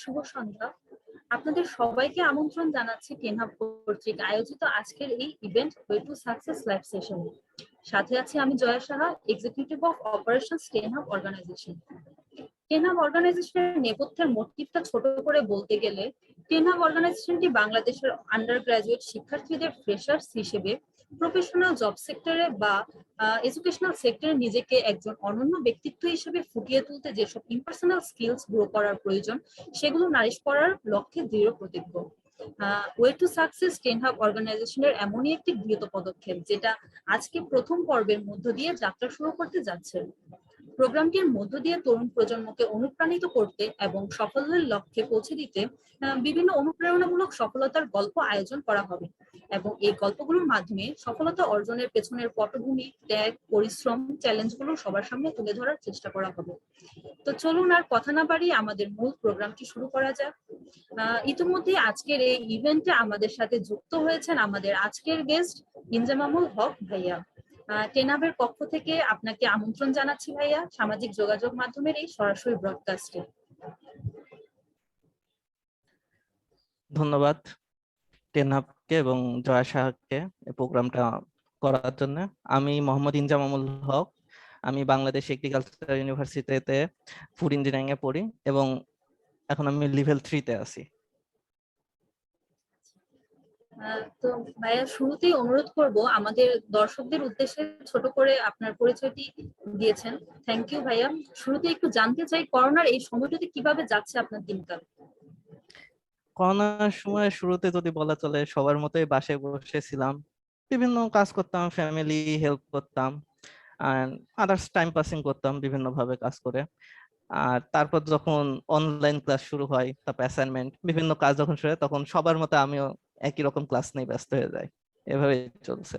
শুভ সন্ধ্যা। আপনাদের সবাইকে আমন্ত্রণ জানাচ্ছি টেনহাব কর্তৃক আয়োজিত আজকের এই event way to success live সেশনে। সাথে আছি আমি Joya Saha, executive of operations Tenhub organisation. Tenhub অর্গানাইজেশনের নেপথ্যের মোটিভটা ছোট করে বলতে গেলে, টেনহাব অর্গানাইজেশনটি বাংলাদেশের আন্ডার গ্রাজুয়েট শিক্ষার্থীদের ফ্রেশার্স হিসেবে প্রফেশনাল জব সেক্টরে বা এডুকেশনাল সেক্টরে নিজেকে একজন অনন্য ব্যক্তিত্ব হিসেবে ফুটিয়ে তুলতে যেসব ইম্পার্সোনাল স্কিলস গ্রো করার প্রয়োজন সেগুলো নারিশ করার লক্ষ্যে দৃঢ় প্রতিজ্ঞ। ওয়ে টু সাকসেস টেনহাব অর্গানাইজেশনের এমনই একটি গৃহীত পদক্ষেপ যেটা আজকে প্রথম পর্বের মধ্য দিয়ে যাত্রা শুরু করতে যাচ্ছে। প্রোগ্রামটির মধ্য দিয়ে তরুণ প্রজন্মকে অনুপ্রাণিত করতে এবং সাফল্যের লক্ষ্যে পৌঁছে দিতে বিভিন্ন অনুপ্রেরণামূলক সফলতার গল্প আয়োজন করা হবে এবং এই গল্পগুলোর মাধ্যমে সফলতা অর্জনের পেছনের পটভূমি, ত্যাগ, পরিশ্রম, চ্যালেঞ্জগুলো সবার সামনে তুলে ধরার চেষ্টা করা হবে। তো চলুন আর কথা না বাড়িয়ে আমাদের মূল প্রোগ্রামটি শুরু করা যাক। ইতিমধ্যে আজকের এই ইভেন্টে আমাদের সাথে যুক্ত হয়েছেন আমাদের আজকের গেস্ট ইনজামামুল হক ভাইয়া। টেনহাবের পক্ষ থেকে আপনাকে আমন্ত্রণ জানাচ্ছি ভাইয়া সামাজিক যোগাযোগ মাধ্যমের এই সরাসরি ব্রডকাস্টে। ধন্যবাদ টেনহাবকে এবং জয়া সাহাকে এই প্রোগ্রামটা করার জন্য। আমি মোহাম্মদ ইনজামামুল হক, আমি বাংলাদেশ এগ্রিকালচার ইউনিভার্সিটিতে ফুড ইঞ্জিনিয়ারিং এ পড়ি এবং এখন আমি লেভেল 3-তে আছি। তো ভাইয়া শুরুতেই অনুরোধ করব আমাদের দর্শকদের উদ্দেশ্যে ছোট করে আপনার পরিচয়টি দিয়েছেন, থ্যাংক ইউ ভাইয়া। শুরুতে একটু জানতে চাই করোনার এই সময়টাতে কিভাবে যাচ্ছে আপনার দিনকাল? করোনার সময় শুরুতে যদি বলা চলে সবার মতোই বাসায় বসেছিলাম, বিভিন্ন কাজ করতাম, ফ্যামিলি হেল্প করতাম আর আদার্স টাইম পাসিং করতাম বিভিন্ন ভাবে কাজ করে। আর তারপর যখন অনলাইন ক্লাস শুরু হয়, তারপর অ্যাসাইনমেন্ট, বিভিন্ন কাজ যখন শুরু হয়, তখন সবার মতো আমিও একই রকম ক্লাস নিয়ে ব্যস্ত হয়ে যাই। এভাবে চলছে।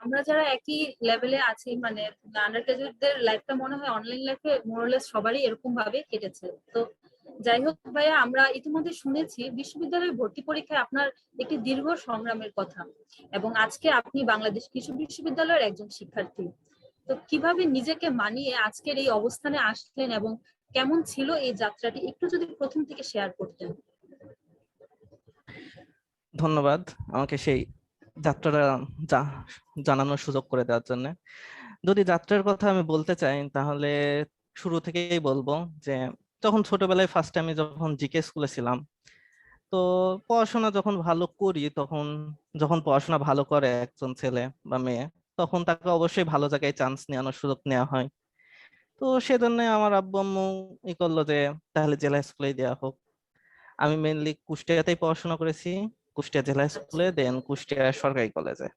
আমরা যারা একই লেভেলে আছি, মানে আন্ডার গ্রাজুয়েটদের লাইফটা মনে হয় অনলাইন লাইফে মোরলেস সবারই এরকম ভাবে কেটেছে। তো যাই হোক ভাইয়া, আমরা ইতিমধ্যে শুনেছি বিশ্ববিদ্যালয়ের ভর্তি পরীক্ষায় আপনার একটি দীর্ঘ সংগ্রামের কথা এবং আজকে আপনি বাংলাদেশ কৃষি বিশ্ববিদ্যালয়ের একজন শিক্ষার্থী। তো কিভাবে নিজেকে মানিয়ে আজকের এই অবস্থানে আসলেন এবং কেমন ছিল এই যাত্রাটি, একটু যদি প্রথম থেকে শেয়ার করতেন। ধন্যবাদ আমাকে সেই যাত্রাটা জানানোর সুযোগ করে দেওয়ার জন্য। যদি যাত্রার কথা আমি বলতে চাই তাহলে শুরু থেকেই বলবো যে যখন ছোটবেলায় ফার্স্ট আমি যখন জিকে স্কুলে ছিলাম, তো পড়াশোনা যখন ভালো করি, তখন যখন পড়াশোনা ভালো করে একজন ছেলে বা মেয়ে, তখন তাকে অবশ্যই ভালো জায়গায় চান্স নেওয়ানোর সুযোগ নেওয়া হয়। তো সেজন্য আমার আব্বু আম্মু করলো যে তাহলে জেলা স্কুলে দেওয়া হোক। আমি মেইনলি কুষ্টিয়াতেই পড়াশোনা করেছি, কুষ্টিয়া জেলা স্কুলে, দেন কুষ্টিয়া সরকারি কলেজে।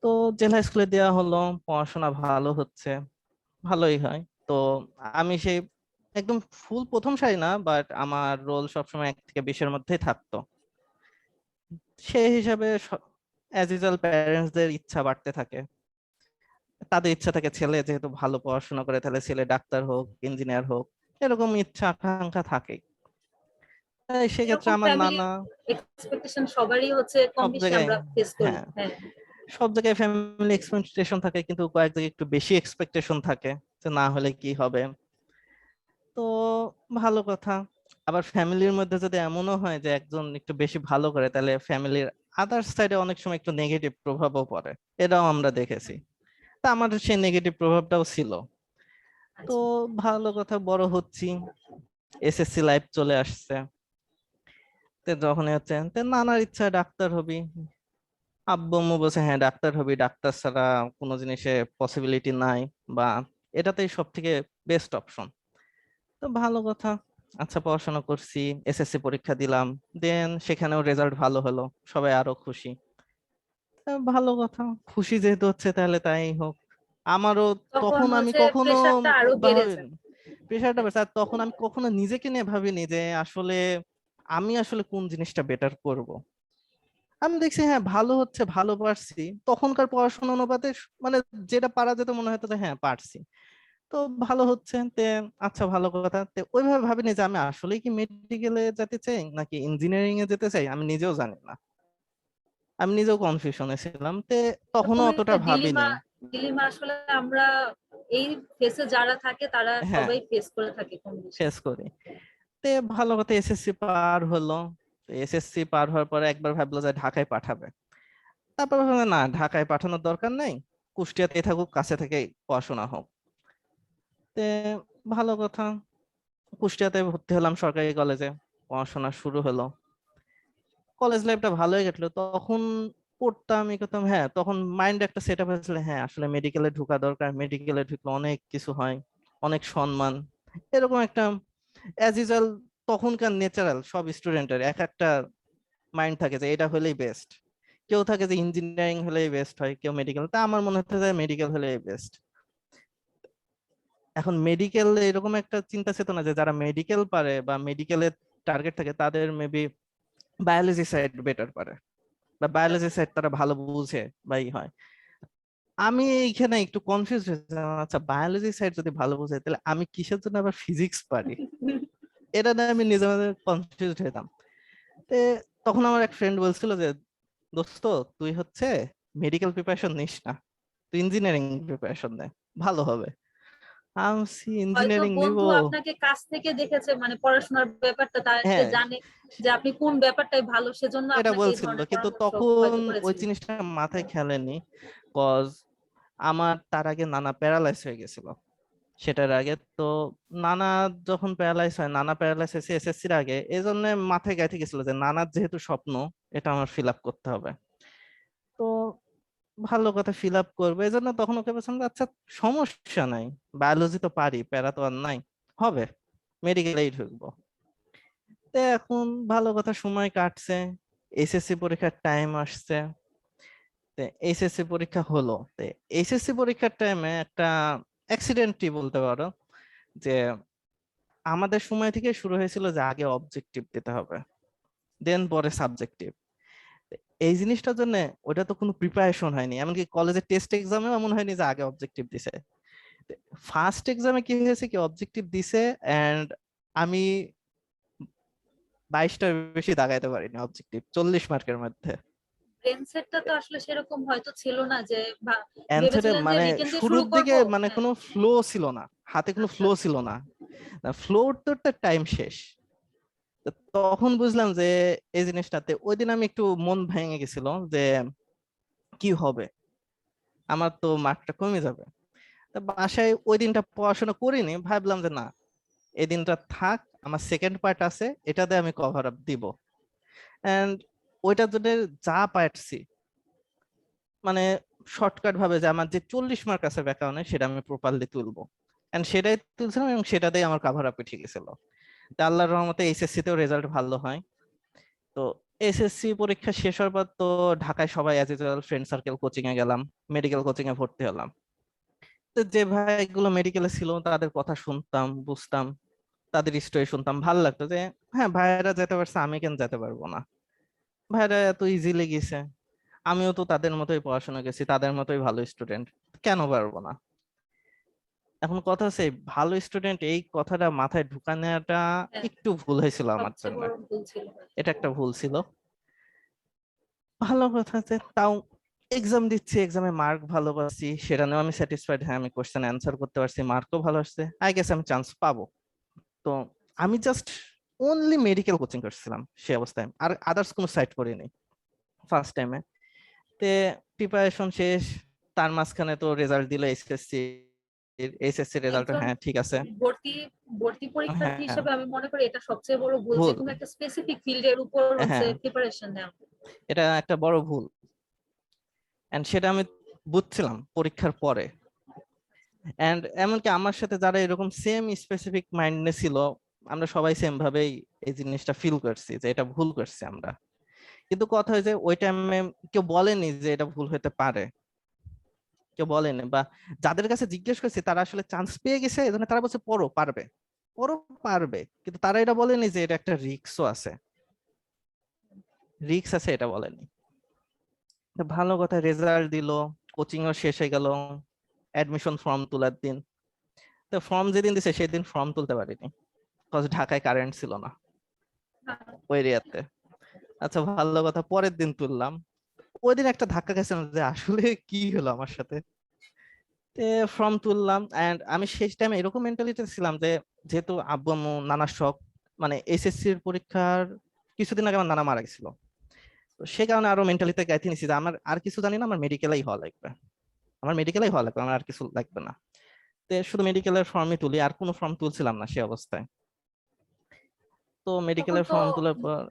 তো জেলা স্কুলে দেওয়া হলো, পড়াশোনা ভালো হচ্ছে, ভালোই হয়। তো আমি সেই একদম ফুল প্রথম সারি না, বাট আমার রোল সবসময় 1 থেকে 20-এর মধ্যেই থাকতো। সেই হিসাবে অ্যাজ ইউজুয়াল প্যারেন্টসদের ইচ্ছা বাড়তে থাকে, তাদের ইচ্ছা থাকে ছেলে যেহেতু ভালো পড়াশোনা করে তাহলে ছেলে ডাক্তার হোক, ইঞ্জিনিয়ার হোক, এরকম ইচ্ছা আকাঙ্ক্ষা থাকে। সেক্ষেত্রে এরকম আমার ফ্যামিলি নানা এক্সপেকটেশন সবারই হচ্ছে কম সব বেশি জায়গায়, আমরা ফেস করি। হ্যাঁ, হ্যাঁ, সব জায়গায় ফ্যামিলি এক্সপেকটেশন থাকে, কিন্তু কয়েক জায়গায় একটু বেশি এক্সপেকটেশন থাকে যে না হলে কি হবে। তো ভালো কথা। আবার ফ্যামিলির মধ্যে যদি এমনও হয় যে একজন একটু বেশি ভালো করে, তাহলে ফ্যামিলির আদার্স সাইডে অনেক সময় একটু নেগেটিভ প্রভাবও পড়ে, এটাও আমরা দেখেছি। তা আমার সেই নেগেটিভ প্রভাবটাও ছিল। তো আচ্ছা। ভালো কথা, বড় হচ্ছি, এসএসসি লাইফ চলে আসছে। তো যখন হচ্ছে তো নানার ইচ্ছা ডাক্তার হবি, আব্বু আম্মু বলছে হ্যাঁ ডাক্তার হবি, ডাক্তার ছাড়া কোনো জিনিসে পসিবিলিটি নাই, বা এটাতেই সব থেকে বেস্ট অপশন। তো ভালো কথা, আচ্ছা পড়াশোনা করছি, এসএসসি পরীক্ষা দিলাম, দেন সেখানেও রেজাল্ট ভালো হলো, সবাই আরো খুশি। তা ভালো কথা, খুশি যেহেতু হচ্ছে তাহলে তাই হোক। আমারও তখন তখন আমি হচ্ছে কখনো প্রেশারটা আরো বেড়ে ভাবেন যায়। প্রেশারটা বেড়েছে, আর তখন আমি কখনো নিজেকে নিয়ে ভাবিনি যে আসলে আমি আসলে কোন জিনিসটা বেটার করব। আমি দেখছি হ্যাঁ ভালো হচ্ছে, ভালো পারছি, তখনকার পড়াশোনা অনুপাতে মানে যেটা পারা যেত মনে হতো যে হ্যাঁ পারছি। তো ভালো হচ্ছে তে, আচ্ছা ভালো কথা, তে ওইভাবে ভাবিনি যে আমি আসলেই কি মেডিকেলে যেতে চাই নাকি ইঞ্জিনিয়ারিং এ যেতে চাই, আমি নিজেও জানি না, আমি নিজেও কনফিউশনে ছিলাম, তে তখনও এরকম অতটা একটা ভাবিনি। ডিলিমা ডিলিমা আসলে আমরা এই ফেসে যারা থাকে তারা হ্যাঁ, সবাই ফেস করে থাকে কম বেশি। ফেস করি। তে ভালো কথা এসএসসি পার হলো। এসএসসি পার হওয়ার পরে একবার ভাবলো যে ঢাকায় পাঠাবে, তারপর ভাবলাম না, ঢাকায় পাঠানোর দরকার নেই, কুষ্টিয়াতে থাকুক, কাছে থেকে পড়াশোনা হোক। তে ভালো কথা, কুষ্টিয়াতে ভর্তি হলাম সরকারি কলেজে, পড়াশোনা শুরু হলো। কলেজ লাইফটা ভালোই কাটলো। তখন পড়তাম ই করতাম, হ্যাঁ তখন মাইন্ডে একটা সেট আপ হয়েছিল, হ্যাঁ আসলে মেডিকেলে ঢোকা দরকার, মেডিকেলে ঢুকলে অনেক কিছু হয়, অনেক সম্মান, এরকম একটা অ্যাজ ইউজুয়াল তখনকার ন্যাচারাল সব স্টুডেন্টের এক একটা মাইন্ড থাকে যে এটা হলেই বেস্ট। কেউ থাকে যে ইঞ্জিনিয়ারিং হলেই বেস্ট হয়, কেউ মেডিকেল, তা আমার মনে হচ্ছে যে মেডিকেল হলেই বেস্ট। এখন মেডিকেল এরকম একটা চিন্তা চেতনা যে যারা মেডিকেল পারে বা মেডিকেলের টার্গেট থাকে তাদের মেবি বায়োলজি সাইড বেটার পারে, বা বায়োলজি সাইড তারা ভালো বুঝে বা ই হয়। আমি এইখানে একটু কনফিউজ হয়েছিলাম, আচ্ছা বায়োলজি সাইড যদি ভালো বুঝে তাহলে আমি কিসের জন্য আবার ফিজিক্স পারি, এটা নিয়ে আমি নিজে নিজে কনফিউজ হইতাম। তে তখন আমার এক ফ্রেন্ড বলছিল যে দোস্ত তুই হচ্ছে মেডিকেল প্রিপারেশন নিস না, তুই ইঞ্জিনিয়ারিং প্রিপারেশন নে, ভালো হবে। আমি হয়তো ইঞ্জিনিয়ারিং নিব। বন্ধু আপনাকে কাছ থেকে দেখেছে, মানে পড়াশোনার ব্যাপারটা তার সে হ্যাঁ জানে যে আপনি কোন ব্যাপারটাই ভালো, সেজন্য এটা আপনাকে এই বলছিল, ধরনের কিন্তু পরামর্শ তখন হয়তো ওই করেছিল। জিনিসটা মাথায় খেলেনি। কজ আমার তার আগে নানা প্যারালাইজ হয়ে গেছিল সেটার আগে তো। নানা যখন প্যারালাইজ হয়, নানা প্যারালাইজ হয়েছে এসএসসির আগে, এই জন্য মাথায় গেঁথে গেছিল যে নানার যেহেতু স্বপ্ন, এটা আমার ফিল আপ করতে হবে। তো ভালো কথা, ফিল আপ করবে, এই জন্য তখন ওকে বলছিলাম যে, আচ্ছা সমস্যা নাই, বায়োলজি তো পারি, প্যারা তো আর নাই, হবে, মেডিকেলেই ঢুকবো। তো এখন ভালো কথা, সময় কাটছে, এসএসসি পরীক্ষার টাইম আসছে। এইচএসসি পরীক্ষা হলো। এইচএসসি পরীক্ষার টাইমে একটা অ্যাক্সিডেন্টই বলতে পারো, যে আমাদের সময় থেকে শুরু হয়েছিল যে আগে অবজেক্টিভ দিতে হবে, দেন পরে সাবজেক্টিভ। এই জিনিসটার জন্য ওটা তো কোনো প্রিপারেশন হয়নি, এমনকি কলেজের টেস্ট এক্সামেও এমন হয়নি যে আগে অবজেক্টিভ দিছে। ফার্স্ট এক্সামে কি হয়েছে কি, অবজেক্টিভ দিছে এন্ড আমি 22টার বেশি দাগাইতে পারিনি অবজেক্টিভ 40 মার্কের মধ্যে। ব্রেন সেটটা তো আসলে সেরকম হয়তো ছিল না যে অ্যান্সারে ভেবেছিলেন যে মানে রিটেন দিয়ে শুরু শুরুর করব। দিকে মানে হ্যাঁ, কোনো ফ্লো ছিল না, হাতে কোনো আচ্ছা ফ্লো আচ্ছা। ছিল না, ফ্লো উঠতে টাইম শেষ। তো তখন বুঝলাম যে এই জিনিসটাতে ওই দিন আমি একটু মন ভেঙে গেছিল যে কি হবে, আমার তো মার্কটা কমে যাবে। তো বাসায় ওই দিনটা পড়াশোনা করিনি, ভাবলাম যে না, এই দিনটা থাক, আমার সেকেন্ড পার্ট আছে, এটাতে আমি কভার আপ দিব। এন্ড ওইটার জন্য যা পারছি, মানে শর্টকাট ভাবে যে আমার যে 40 মার্ক আছে ব্যাকরণে সেটা আমি প্রপারলি তুলবো, এন্ড সেটাই তুলছিলাম এবং সেটাতেই আমার কাভার আপ ঠিক গেছিল। তা আল্লাহর রহমতে এইচএসসি তেও রেজাল্ট ভালো হয়। তো এসএসসি পরীক্ষা শেষ হওয়ার পর তো ঢাকায় সবাই as usual friend circle coaching এ গেলাম, মেডিকেল কোচিং এ ভর্তি হলাম। তো যে ভাইগুলো মেডিকেলে ছিল তাদের কথা শুনতাম, বুঝতাম, তাদের স্টোরি শুনতাম, ভালো লাগতো যে হ্যাঁ ভাইয়েরা যেতে পারছে, আমি কেন যেতে পারবো না, ভাইয়েরা এত ইজিলি গেছে, আমিও তো তাদের মতোই পড়াশোনা গেছি, তাদের মতোই ভালো স্টুডেন্ট, কেন পারবো না। এখন কথা হচ্ছে ভালো স্টুডেন্ট এই কথাটা মাথায় ঢুকানোটা হ্যাঁ, একটু ভুল হয়েছিল আমার সবচেয়ে জন্য, বড় ভুল ছিল। এটা একটা ভুল ছিল। ভালো কথা যে তাও এক্সাম দিচ্ছি, এক্সামে মার্ক ভালো পাচ্ছি, সেটা নিয়েও আমি স্যাটিসফাইড, হ্যাঁ আমি কোশ্চেন অ্যান্সার করতে পারছি, মার্কও ভালো আসছে, আই গেস আমি চান্স পাবো। তো আমি জাস্ট অনলি মেডিকেল কোচিং করছিলাম সে অবস্থায়, আর আদার্স কোনো সাইট করিনি ফার্স্ট টাইমে। তে প্রিপারেশন শেষ, তার মাঝখানে তো রেজাল্ট দিল এইচএসসি, এইচএসসি রেজাল্টটা একজন হ্যাঁ ঠিক আছে। ভর্তি ভর্তি পরীক্ষার্থী হ্যাঁ হিসেবে আমি মনে করি এটা সবচেয়ে বড় ভুল, যে ভুল, কোনো একটা স্পেসিফিক ফিল্ডের উপর হচ্ছে হ্যাঁ প্রিপারেশন নেওয়া। এটা একটা বড় ভুল, এন্ড সেটা আমি বুঝছিলাম পরীক্ষার পরে। এন্ড এমনকি আমার সাথে যারা এরকম সেম স্পেসিফিক মাইন্ডে ছিল, আমরা সবাই সেম ভাবেই এই জিনিসটা ফিল করছি যে এটা ভুল করছি আমরা। কিন্তু কথা হয় যে ওই টাইমে কেউ বলেনি যে এটা ভুল হতে পারে, কেউ বলেনি, বা যাদের কাছে জিজ্ঞেস করছি তারা আসলে চান্স পেয়ে গেছে, এজন্য তারা বলছে পড়ো পারবে, পড়ো পারবে, কিন্তু তারা এটা বলেনি যে এটা একটা রিস্কও আছে, রিস্ক আছে এটা বলেনি। তো ভালো কথা, রেজাল্ট দিল, কোচিংও শেষ হয়ে গেল, অ্যাডমিশন ফর্ম তোলার দিন। তো ফর্ম যেদিন দিছে সেদিন ফর্ম তুলতে পারিনি, কজ ঢাকায় কারেন্ট ছিল না ওই এরিয়াতে। আচ্ছা ভালো কথা, পরের দিন তুললাম। ওই দিন একটা ধাক্কা গেছে যে আসলে কি হলো আমার সাথে। ফর্ম তুললাম, এন্ড আমি শেষ টাইমে এরকম মেন্টালিটি ছিলাম যে যেহেতু আব্বু আম্মু নানা শখ, মানে এইচএসসির পরীক্ষার কিছুদিন আগে আমার নানা মারা গেছিল। তো সে কারণে আরো মেন্টালিতে গাইতে নিছি যে আমার আর কিছু জানি না, আমার মেডিকেলেই হওয়া লাগবে, আমার মেডিকেলেই হওয়া লাগবে, আমার আর কিছু লাগবে না। তো শুধু মেডিকেলের ফর্মই তুলি, আর কোনো ফর্ম তুলছিলাম না সে অবস্থায়। তো তখন মেডিকেলের তো ফর্ম তোলার পর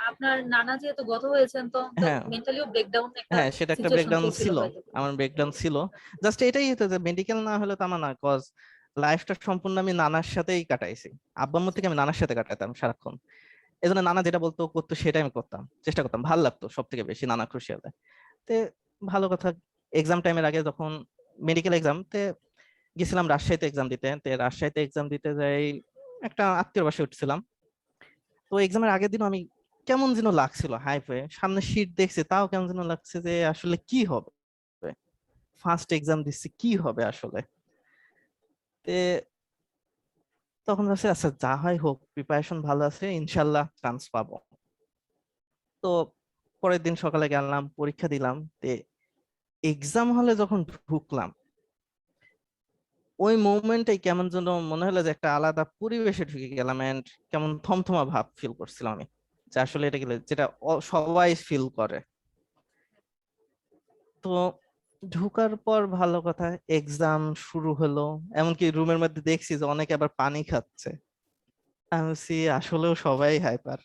আপনার নানা যেহেতু গত হয়েছেন তো হ্যাঁ, মেন্টালিও ব্রেকডাউন একটা হ্যাঁ সেটা একটা সিচুয়েশন ব্রেকডাউন চলছিল ছিল, হয়তো। আমার ব্রেকডাউন ছিল। জাস্ট এটাই হতো যে মেডিকেল না হলে তো আমার না, কজ লাইফটা সম্পূর্ণ আমি নানার সাথেই কাটাইছি, আব্বা আম্মুর থেকে আমি নানার সাথে কাটাতাম সারাক্ষণ। এই জন্য নানা যেটা বলতো করতো সেটাই আমি করতাম, চেষ্টা করতাম, ভালো লাগতো সব থেকে বেশি নানা খুশি হলে। তে ভালো কথা, এক্সাম টাইমের আগে যখন মেডিকেল এক্সাম তে গেছিলাম রাজশাহীতে এক্সাম দিতে, রাজশাহীতে এক্সাম দিতে যাই একটা আত্মীয়র বাসায় উঠছিলাম। তো এক্সামের আগের দিন আমি কেমন যেন লাগছিল, হাইপ হয়ে সামনে শীট দেখছি, তাও কেমন যেন লাগছে যে আসলে কি হবে, ফার্স্ট এক্সাম দিচ্ছি কি হবে আসলে। তে তখন ভাবছি আচ্ছা যা হয় হোক, প্রিপারেশন ভালো আছে, ইনশাল্লাহ চান্স পাবো। তো পরের দিন সকালে গেলাম, পরীক্ষা দিলাম। তে এক্সাম হলে যখন ঢুকলাম, ওই মোমেন্টে কেমন যেন মনে হলো যে একটা আলাদা পরিবেশে ঢুকে গেলাম, এন্ড কেমন থমথমা ভাব ফিল করছিলাম আমি, যে আসলে এটা গেলে যেটা সবাই ফিল করে। তো ঢুকার পর ভালো কথা, এক্সাম শুরু হলো, এমনকি রুমের মধ্যে দেখছি যে অনেকে আবার পানি খাচ্ছে। আমি বলছি আসলেও সবাই হাইপার।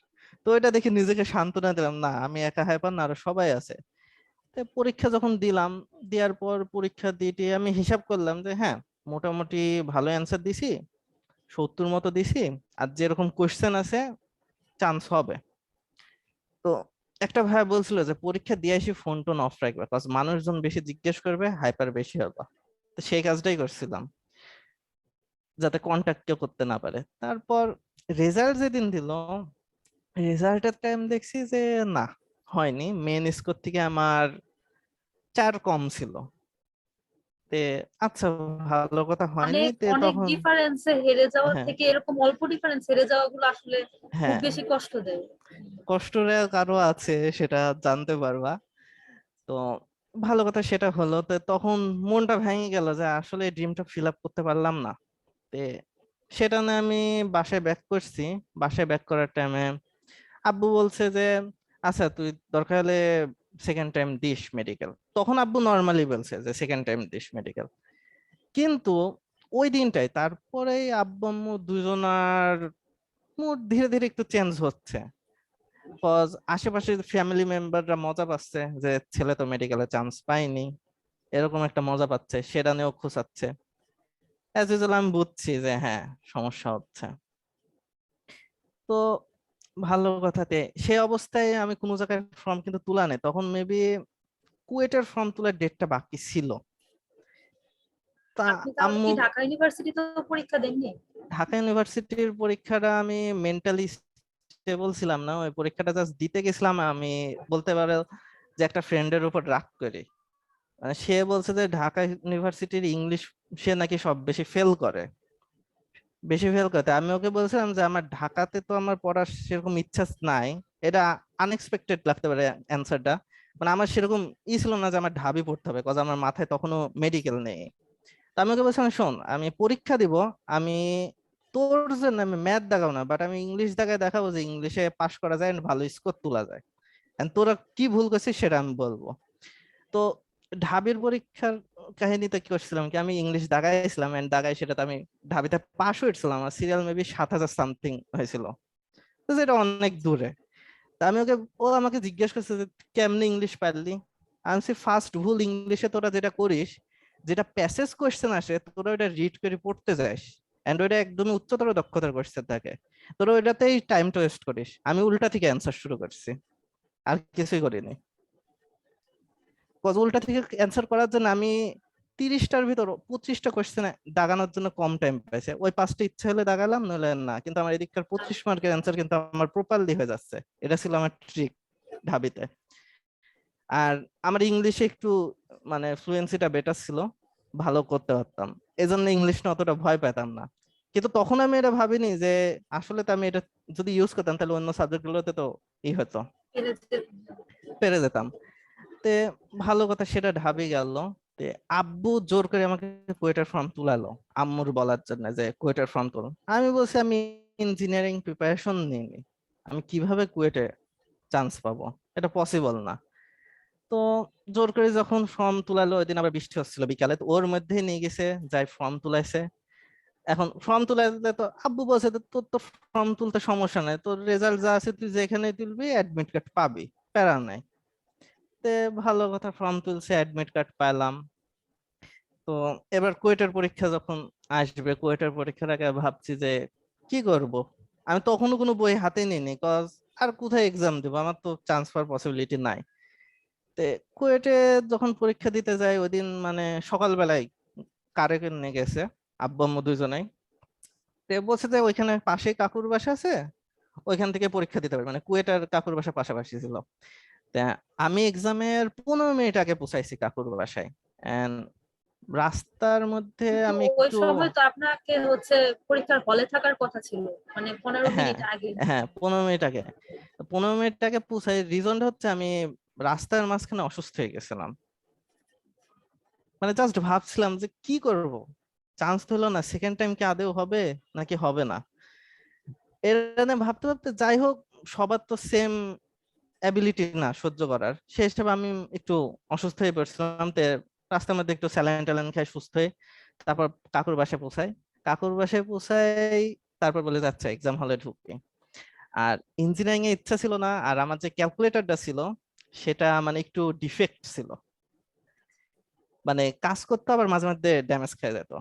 তো এটা দেখে নিজেকে সান্ত্বনা দিলাম, না আমি একা হাইপার না, আরো সবাই আছে। তো পরীক্ষা যখন দিলাম, দেওয়ার পর পরীক্ষা দিয়ে আমি হিসাব করলাম যে হ্যাঁ, মোটামুটি ভালো অ্যান্সার দিছি, 70 মতো দিছি, আর যেরকম কোশ্চেন আছে চান্স হবে। তো একটা ভাই বলছিল যে পরীক্ষা দিয়ে এসে ফোন টোন অফ রাখবে, কজ মানুষজন বেশি জিজ্ঞেস করবে, হাইপার বেশি হবে। তো সেই কাজটাই করছিলাম, যাতে কন্ট্যাক্ট কেউ করতে না পারে। তারপর রেজাল্ট যেদিন দিল, রেজাল্টের টাইম দেখছি যে না, হয়নি, মেন স্কোর থেকে আমার 4 কম ছিল। তে আচ্ছা, ভালো কথা হয়নি। অনেক তে অনেক তখন ডিফারেন্সে হেরে যাওয়ার হ্যাঁ, থেকে এরকম অল্প ডিফারেন্স হেরে যাওয়াগুলো আসলে খুব হ্যাঁ বেশি কষ্ট দেয়। কষ্টরে কারো আছে সেটা জানতে পারবা। তো ভালো কথা সেটা হলো। তো তখন মনটা ভেঙে গেল যে আসলে ড্রিমটা ফিল আপ করতে পারলাম না। তে সেটা না আমি বাসায় ব্যাক করছি। বাসায় ব্যাক করার টাইমে আব্বু বলছে যে আচ্ছা তুই দরকার হলে সেকেন্ড টাইম দিস মেডিকেল। তখন আব্বু নর্মালি বলছে যে সেকেন্ড টাইম দিস মেডিকেল। কিন্তু ওই দিনটাই তারপরে আব্বু আম্মু দুজনার মুড ধীরে ধীরে একটু চেঞ্জ হচ্ছে, কজ আশেপাশে ফ্যামিলি মেম্বাররা মজা পাচ্ছে যে ছেলে তো মেডিকেলে চান্স পায়নি, এরকম একটা মজা পাচ্ছে, সেটা নিয়েও খোঁচাচ্ছে। অ্যাজ ইউজুয়াল আমি বুঝছি যে হ্যাঁ, সমস্যা হচ্ছে। তো ভালো কথাতে সেই অবস্থায় আমি কোনো জায়গায় ফর্ম কিন্তু তুলা নেই, তখন মেবি কুয়েটের ফর্ম তোলার ডেটটা বাকি ছিল। তা আপনি তাহলে আম্মু, কি ঢাকা ইউনিভার্সিটিতে পরীক্ষা দেননি? ঢাকা ইউনিভার্সিটির পরীক্ষাটা আমি মেন্টালি স্টেবল ছিলাম না, ওই পরীক্ষাটা জাস্ট দিতে গেছিলাম। আমি বলতে পারো যে একটা ফ্রেন্ডের উপর রাগ করি, মানে সে বলছে যে ঢাকা ইউনিভার্সিটির ইংলিশ সে নাকি সব বেশি ফেল করে, বেশি ফেল করতে। আমি ওকে বলছিলাম যে আমার ঢাকাতে তো আমার পড়ার সেরকম ইচ্ছা নাই। এটা আনএক্সপেক্টেড লাগতে পারে অ্যান্সারটা, মানে আমার সেরকম ছিল না যে আমার ঢাবি পড়তে হবে, কজ আমার মাথায় তখনও মেডিকেল নেই। তো আমি ওকে বলছিলাম শোন, আমি পরীক্ষা দিব, আমি তোর জন্য আমি ম্যাথ দেখাবো না, বাট আমি ইংলিশ দেখায় দেখাবো যে ইংলিশে পাশ করা যায় and ভালো স্কোর তোলা যায়, and তোরা কি ভুল করছিস সেটা আমি বলবো। তো ঢাবির পরীক্ষার কাহিনীতে কি করছিলাম কি, আমি ইংলিশ দাগাইছিলাম এন্ড দাগাই সেটাতে আমি ঢাবিতে পাশ হয়েছিলাম, আমার সিরিয়াল মেবি 7,000 সামথিং হয়েছিল। তো যেটা অনেক দূরে। তা আমি ওকে, ও আমাকে জিজ্ঞেস করছে যে কেমনে ইংলিশ পারলি। আমি ফার্স্ট ভুল ইংলিশে তোরা যেটা করিস, যেটা প্যাসেজ কোয়েশ্চেন আসে তোরা ওটা রিড করে পড়তে যাস, এন্ড ওইটা একদমই উচ্চতর দক্ষতার কোয়েশ্চেন থাকে, তোরা ওইটাতেই টাইমটা ওয়েস্ট করিস। আমি উল্টা থেকে অ্যান্সার শুরু করছি, আর কিছুই করিনি। কজ উল্টা থেকে অ্যান্সার করার জন্য আমি 30টার ভিতর 25টা কোশ্চেন দাগানোর জন্য কম টাইম পাইছে। ওই 5টা ইচ্ছা হলে দাগালাম, নইলে না। কিন্তু আমার এদিককার 25 মার্কের অ্যান্সার কিন্তু আমার প্রপারলি হয়ে যাচ্ছে। এটা ছিল আমার ট্রিক ঢাবিতে। আর আমার ইংলিশে একটু মানে ফ্লুয়েন্সিটা বেটার ছিল, ভালো করতে পারতাম, এজন্য ইংলিশ না অতটা ভয় পেতাম না। কিন্তু তখন আমি এটা ভাবিনি যে আসলে তো আমি এটা যদি ইউজ করতাম তাহলে অন্য সাবজেক্ট গুলোতে তো হতো, পেরে যেতাম। তে ভালো কথা সেটা ঢাবি গেল। তে আব্বু জোর করে আমাকে কুয়েটার ফর্ম তুলালো, আম্মুর বলার জন্য যে কুয়েটার ফর্ম তুলো। আমি বলছি আমি ইঞ্জিনিয়ারিং প্রিপারেশন নিইনি, আমি কিভাবে কুয়েটে চান্স পাবো? এটা পসিবল না। তো জোর করে যখন ফর্ম তুলালো, ওই দিন আবার বৃষ্টি হচ্ছিল বিকালে, তো ওর মধ্যেই নিয়ে গেছে, যাই ফর্ম তুলাইছে। এখন ফর্ম তুলাইতে তো আব্বু বলছে যে, তোর তো ফর্ম তুলতে সমস্যা নাই, তোর রেজাল্ট যা আছে তুই যেখানে তুলবি অ্যাডমিট কার্ড পাবি, প্যারা নাই। তে ভালো কথা, ফর্ম তুলছে, অ্যাডমিট কার্ড পাইলাম। তো এবার কুয়েটের পরীক্ষা যখন আসবে, কুয়েটের পরীক্ষার আগে ভাবছি যে কি করব। আমি তখনও কোনো বই হাতে নিইনি, কজ আর কোথায় এক্সাম দেবো, আমার তো চান্স পাওয়ার পসিবিলিটি নাই। তে কুয়েটে যখন পরীক্ষা দিতে যাই, ওই দিন মানে সকালবেলায় কারে নিয়ে গেছে, আব্বু আম্মু দুইজনেই। তে বলছে যে ওইখানে পাশেই কাকুর বাসা আছে, ওইখান থেকে পরীক্ষা দিতে পারবে, মানে কুয়েট আর কাকুর বাসা পাশাপাশি ছিল। তা আমি এক্সামের 15 মিনিট আগে পৌঁছাইছি কাকুর বাসায়। এন্ড রাস্তার মধ্যে কিন্তু আমি ওই একটু, সময় তো আপনাকে হচ্ছে পরীক্ষার হলে থাকার কথা ছিল, মানে 15 মিনিট হ্যাঁ আগে। হ্যাঁ 15 মিনিট আগে, 15 মিনিট আগে পৌঁছাই। রিজনটা হচ্ছে আমি রাস্তার মাঝখানে অসুস্থ হয়ে গেছিলাম। মানে জাস্ট ভাবছিলাম যে কি করব, চান্স তো হলো না, সেকেন্ড টাইম কি আদৌ হবে নাকি হবে না। এর নিয়ে ভাবতে ভাবতে যাই হোক, সবার তো সেম অ্যাবিলিটি না সহ্য করার, সেই হিসেবে আমি একটু অসুস্থ হয়ে পড়ছিলাম। তো রাস্তার মধ্যে একটু স্যালাইন ট্যালাইন খাই সুস্থ হয়ে, তারপর কাকুর বাসায় পৌঁছাই। কাকুর বাসায় পৌঁছাই, তারপর বলে যাচ্ছে এক্সাম হলে ঢুকবে। আর ইঞ্জিনিয়ারিং এ ইচ্ছা ছিল না, আর আমার যে ক্যালকুলেটরটা ছিল সেটা মানে একটু ডিফেক্ট ছিল, মানে কাজ করতে আবার মাঝে মধ্যে ড্যামেজ খেয়ে যেত।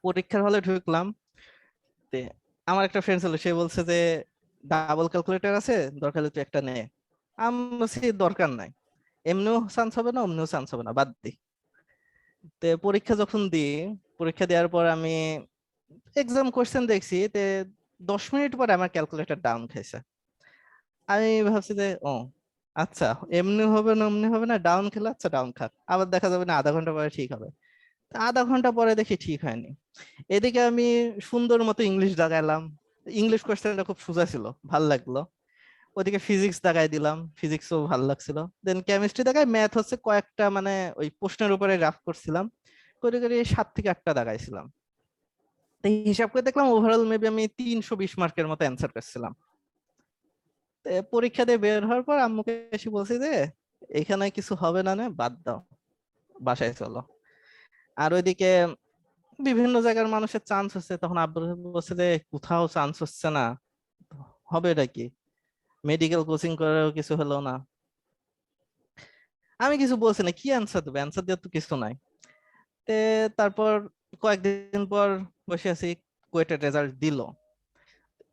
পরীক্ষার হলে ঢুকলাম, তে আমার একটা ফ্রেন্ড ছিল, সে বলছে যে ডাবল ক্যালকুলেটর আছে, দরকার হলে তুই একটা নে। আমি বলছি দরকার নাই, এমনিও চান্স হবে না অমনিও চান্স হবে না, বাদ দি। তে পরীক্ষা যখন দিই, পরীক্ষা দেওয়ার পর আমি এক্সাম কোশ্চেন দেখছি, তে 10 মিনিট পরে আমার ক্যালকুলেটর ডাউন খাইছে। আমি ভাবছি যে ও আচ্ছা, এমনি হবে না অমনি হবে না, ডাউন খেলে আচ্ছা ডাউন খাক, আবার দেখা যাবে না আধা ঘন্টা পরে ঠিক হবে। তা আধা ঘন্টা পরে দেখি ঠিক হয়নি। এদিকে আমি সুন্দর মতো ইংলিশ দাগাইলাম, ইংলিশ কোশ্চেনটা খুব সোজা ছিল, ভাল লাগলো। ওদিকে ফিজিক্স দাগাই দিলাম, ফিজিক্সও ভালো লাগছিল। দেন কেমিস্ট্রি দাগাই, ম্যাথ হচ্ছে কয়েকটা মানে ওই প্রশ্নের উপরে রাফ করছিলাম, করে করে 7 থেকে 8টা দাগাইছিলাম। তো হিসাব করে দেখলাম ওভারঅল মেবি আমি 320 মার্কের মতো অ্যান্সার করছিলাম। তো পরীক্ষা দিয়ে বের হওয়ার পর আম্মুকে এসে বলছি যে এখানে কিছু হবে না, না বাদ দাও, বাসায় চলো। আর ওইদিকে বিভিন্ন জায়গার মানুষের চান্স হচ্ছে, তখন আব্বু বলছে যে কোথাও চান্স হচ্ছে না, হবে এটা কি, মেডিকেল কোচিং করেও কিছু হলো না। আমি কিছু বলছি না, কি অ্যান্সার দেবে, অ্যান্সার দেওয়ার তো কিছু নাই। তে তারপর কয়েকদিন পর বসে আছি, কুয়েটের রেজাল্ট দিল।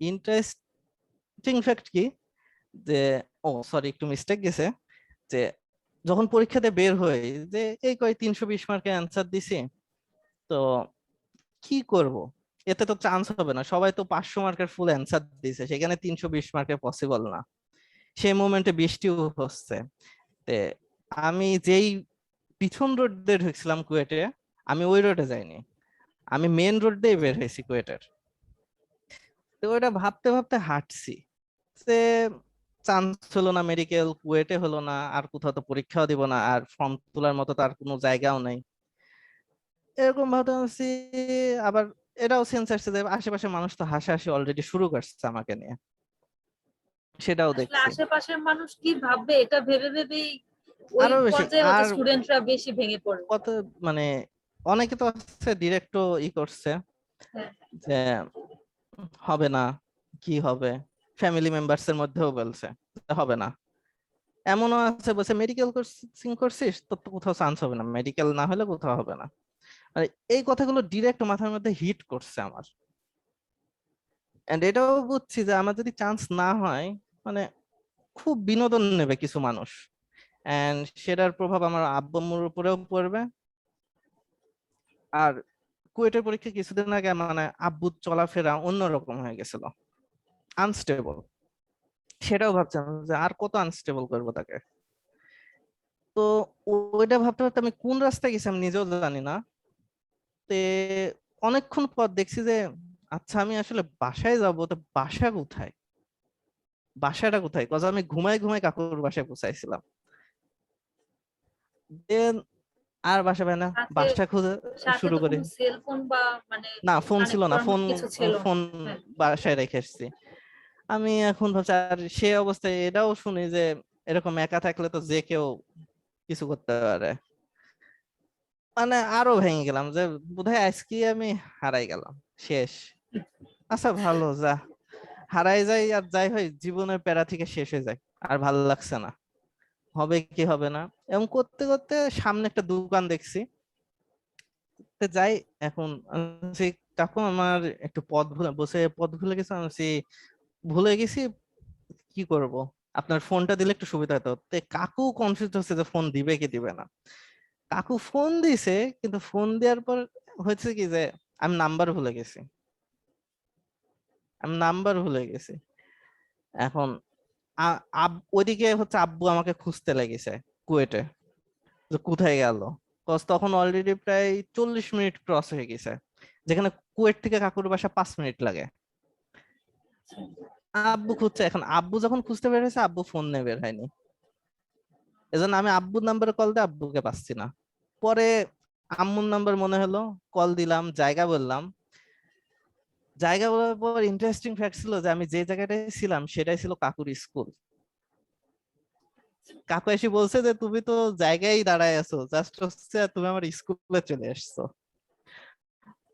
ইন্টারেস্টিং ফ্যাক্ট কি, যে ও সরি একটু মিস্টেক গেছে, যে যখন পরীক্ষাতে বের হই, যে এই 320 মার্কের অ্যান্সার দিছি, তো কি করব, এতে তো চান্স হবে না, সবাই তো 500 মার্কের ফুল অ্যান্সার দিছে, সেখানে 320 মার্কের পসিবল না। সেই মোমেন্টে বৃষ্টিও হচ্ছে। তে আমি যেই পিছন রোড দিয়ে ঢুকছিলাম কুয়েটে, আমি ওই রোডে যাইনি, আমি মেন রোড দিয়ে বের হয়েছি কুয়েটের। তো ওটা ভাবতে ভাবতে হাঁটছি, যে চান্স হলো না, মেডিকেল কুয়েটে হলো না, আর কোথাও তো পরীক্ষাও দিব না, আর ফর্ম তোলার মতো তার কোনো জায়গাও নাই। এরকম ভাবতেছি। আবার এটাও সেন্স আসছে যে আশেপাশে মানুষ তো হাসাহাসি অলরেডি শুরু করছে আমাকে নিয়ে, সেটাও আসলে দেখছি। আশেপাশের মানুষ কি ভাববে এটা ভেবে ভেবেই ওই আরো বেশি। পর্যায়ে হচ্ছে আর স্টুডেন্টরা বেশি ভেঙে পড়ে। কত মানে অনেকে তো আছে ডিরেক্টও করছে হ্যাঁ, যে হবে না, কি হবে, ফ্যামিলি মেম্বার্স এর মধ্যেও বলছে যে হবে না। এমনও আছে বলছে মেডিকেল কোচিং করছিস, তোর তো কোথাও চান্স হবে না, মেডিকেল না হলে কোথাও হবে না। মানে এই কথাগুলো ডিরেক্ট মাথার মধ্যে হিট করছে আমার। এন্ড এটাও বুঝছি যে আমার যদি চান্স না হয়, মানে খুব বিনোদন নেবে কিছু মানুষ, এন্ড সেটার প্রভাব আমার আব্বু আম্মুর উপরেও পড়বে। আর কুয়েটের পরীক্ষা কিছুদিন আগে মানে আব্বুর চলাফেরা অন্যরকম হয়ে গেছিল, আনস্টেবল। সেটাও ভাবছিলাম যে আর কত আনস্টেবল করবো তাকে। তো ওইটা ভাবতে ভাবতে আমি কোন রাস্তায় গেছি আমি নিজেও জানি না। তে অনেকক্ষণ পর দেখছি যে আচ্ছা আমি আসলে বাসায় যাবো, তো বাসা কোথায়, বাসাটা কোথায়, কজ আমি ঘুমাই ঘুমাই কাকুর বাসায় পৌঁছাইছিলাম। দেন আর বাসা পাই না, সাথে বাসা খুঁজে সাথে শুরু তো করি। কোনো সেল ফোন বা মানে না ফোন ছিল কানেক্ট না, করার ফোন মতো কিছু ছিল না। ফোন হ্যাঁ, বাসায় রেখে এসেছি। আমি এখন ভাবছি, আর সে অবস্থায় এটাও শুনি যে এরকম একা থাকলে তো যে কেউ কিছু করতে পারে। মানে আরো ভেঙে গেলাম যে বোধহয় আজকে আমি হারাই গেলাম, শেষ। আচ্ছা ভালো, যা হারাই যাই আর যাই হয়, জীবনের প্যারা থেকে শেষ হয়ে যায়, আর ভালো লাগছে না, হবে কি হবে না এমন করতে করতে সামনে একটা দোকান দেখছি, তো যাই। এখন আমি কাকু আমার একটু পথ ভুলে বসে, পথ ভুলে গেছে, আমি বলছি, ভুলে গেছি, কি করব, আপনার ফোনটা দিলে একটু সুবিধা হতো। তো কাকু কনফিউজ হচ্ছে যে ফোন দিবে কি দিবে না। কাকু ফোন দিছে, কিন্তু ফোন দেওয়ার পর হয়েছে কি যে আমি নাম্বার ভুলে গেছি, আমি নাম্বার ভুলে গেছি। এখন ওইদিকে হচ্ছে আব্বু আমাকে খুঁজতে লেগেছে কুয়েটে, যে কোথায় গেল। তখন অলরেডি প্রায় 40 মিনিট ক্রস হয়ে গেছে, যেখানে কুয়েট থেকে কাকুর বাসা 5 মিনিট লাগে। আব্বু খুঁজছে, এখন আব্বু যখন খুঁজতে বের হয়েছে, আব্বু ফোন নিয়ে বের হয়নি। এজন্য আমি আব্বুর নাম্বারে কল দিয়ে আব্বুকে পাচ্ছি না। পরে আম্মুর নাম্বার মনে হলো, কল দিলাম, জায়গা বললাম। জায়গা বলার পর ইন্টারেস্টিং ফ্যাক্ট ছিল যে আমি যে জায়গাটায় ছিলাম সেটাই ছিল কাকুর স্কুল। কাকু এসে বলছে যে তুমি তো জায়গায় দাঁড়ায় আছো, জাস্ট হচ্ছে তুমি আমার স্কুলে চলে আসছো।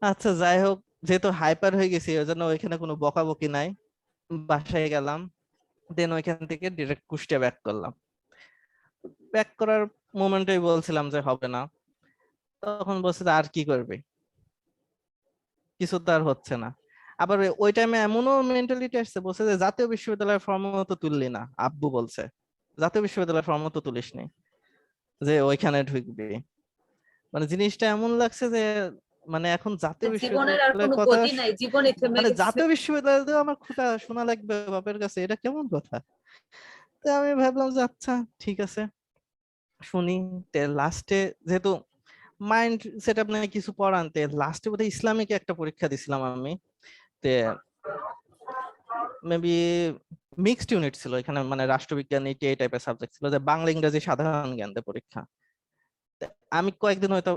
আচ্ছা যাই হোক, যেহেতু হাইপার হয়ে গেছি ওই জন্য ওইখানে কোনো বকাবকি নাই। বাসায় গেলাম, দেন ওইখান থেকে ডিরেক্ট কুষ্টিয়া ব্যাক করলাম। ব্যাক করার মোমেন্টেই বলছিলাম যে হবে না, তখন বলছে যে আর কি করবে, কিছু তো আর হচ্ছে না। আবার ওই টাইমে এমনও মেন্টালিটি আসছে, বলছে যে জাতীয় বিশ্ববিদ্যালয়ের ফর্ম তো তুললি না, আব্বু বলছে জাতীয় বিশ্ববিদ্যালয়ের ফর্ম তো তুলিসনি, যে ওইখানে ঢুকবি। মানে জিনিসটা এমন লাগছে যে মানে এখন জাতীয় জীবনের আর বিশ্ববিদ্যালয়ের কোনো কথা গতি নাই, জীবনই থেমে মানে গেছে। জাতীয় বিশ্ববিদ্যালয়ে আমার খুঁটা শোনা লাগবে বাপের কাছে, এটা কেমন কথা। তো আমি ভাবলাম যে আচ্ছা ঠিক আছে, শুনি। লাস্টে যেহেতু মাইন্ড সেট আপ নিয়ে কিছু পড়ান, লাস্টে বোধহয় ইসলামিক একটা পরীক্ষা দিছিলাম আমি। তে মেবি মিক্সড ইউনিট ছিল এখানে, মানে রাষ্ট্রবিজ্ঞান এই টাইপের সাবজেক্ট ছিল, যে বাংলা ইংরেজি সাধারণ জ্ঞান দিয়ে পরীক্ষা। তে আমি কয়েকদিন হয়তো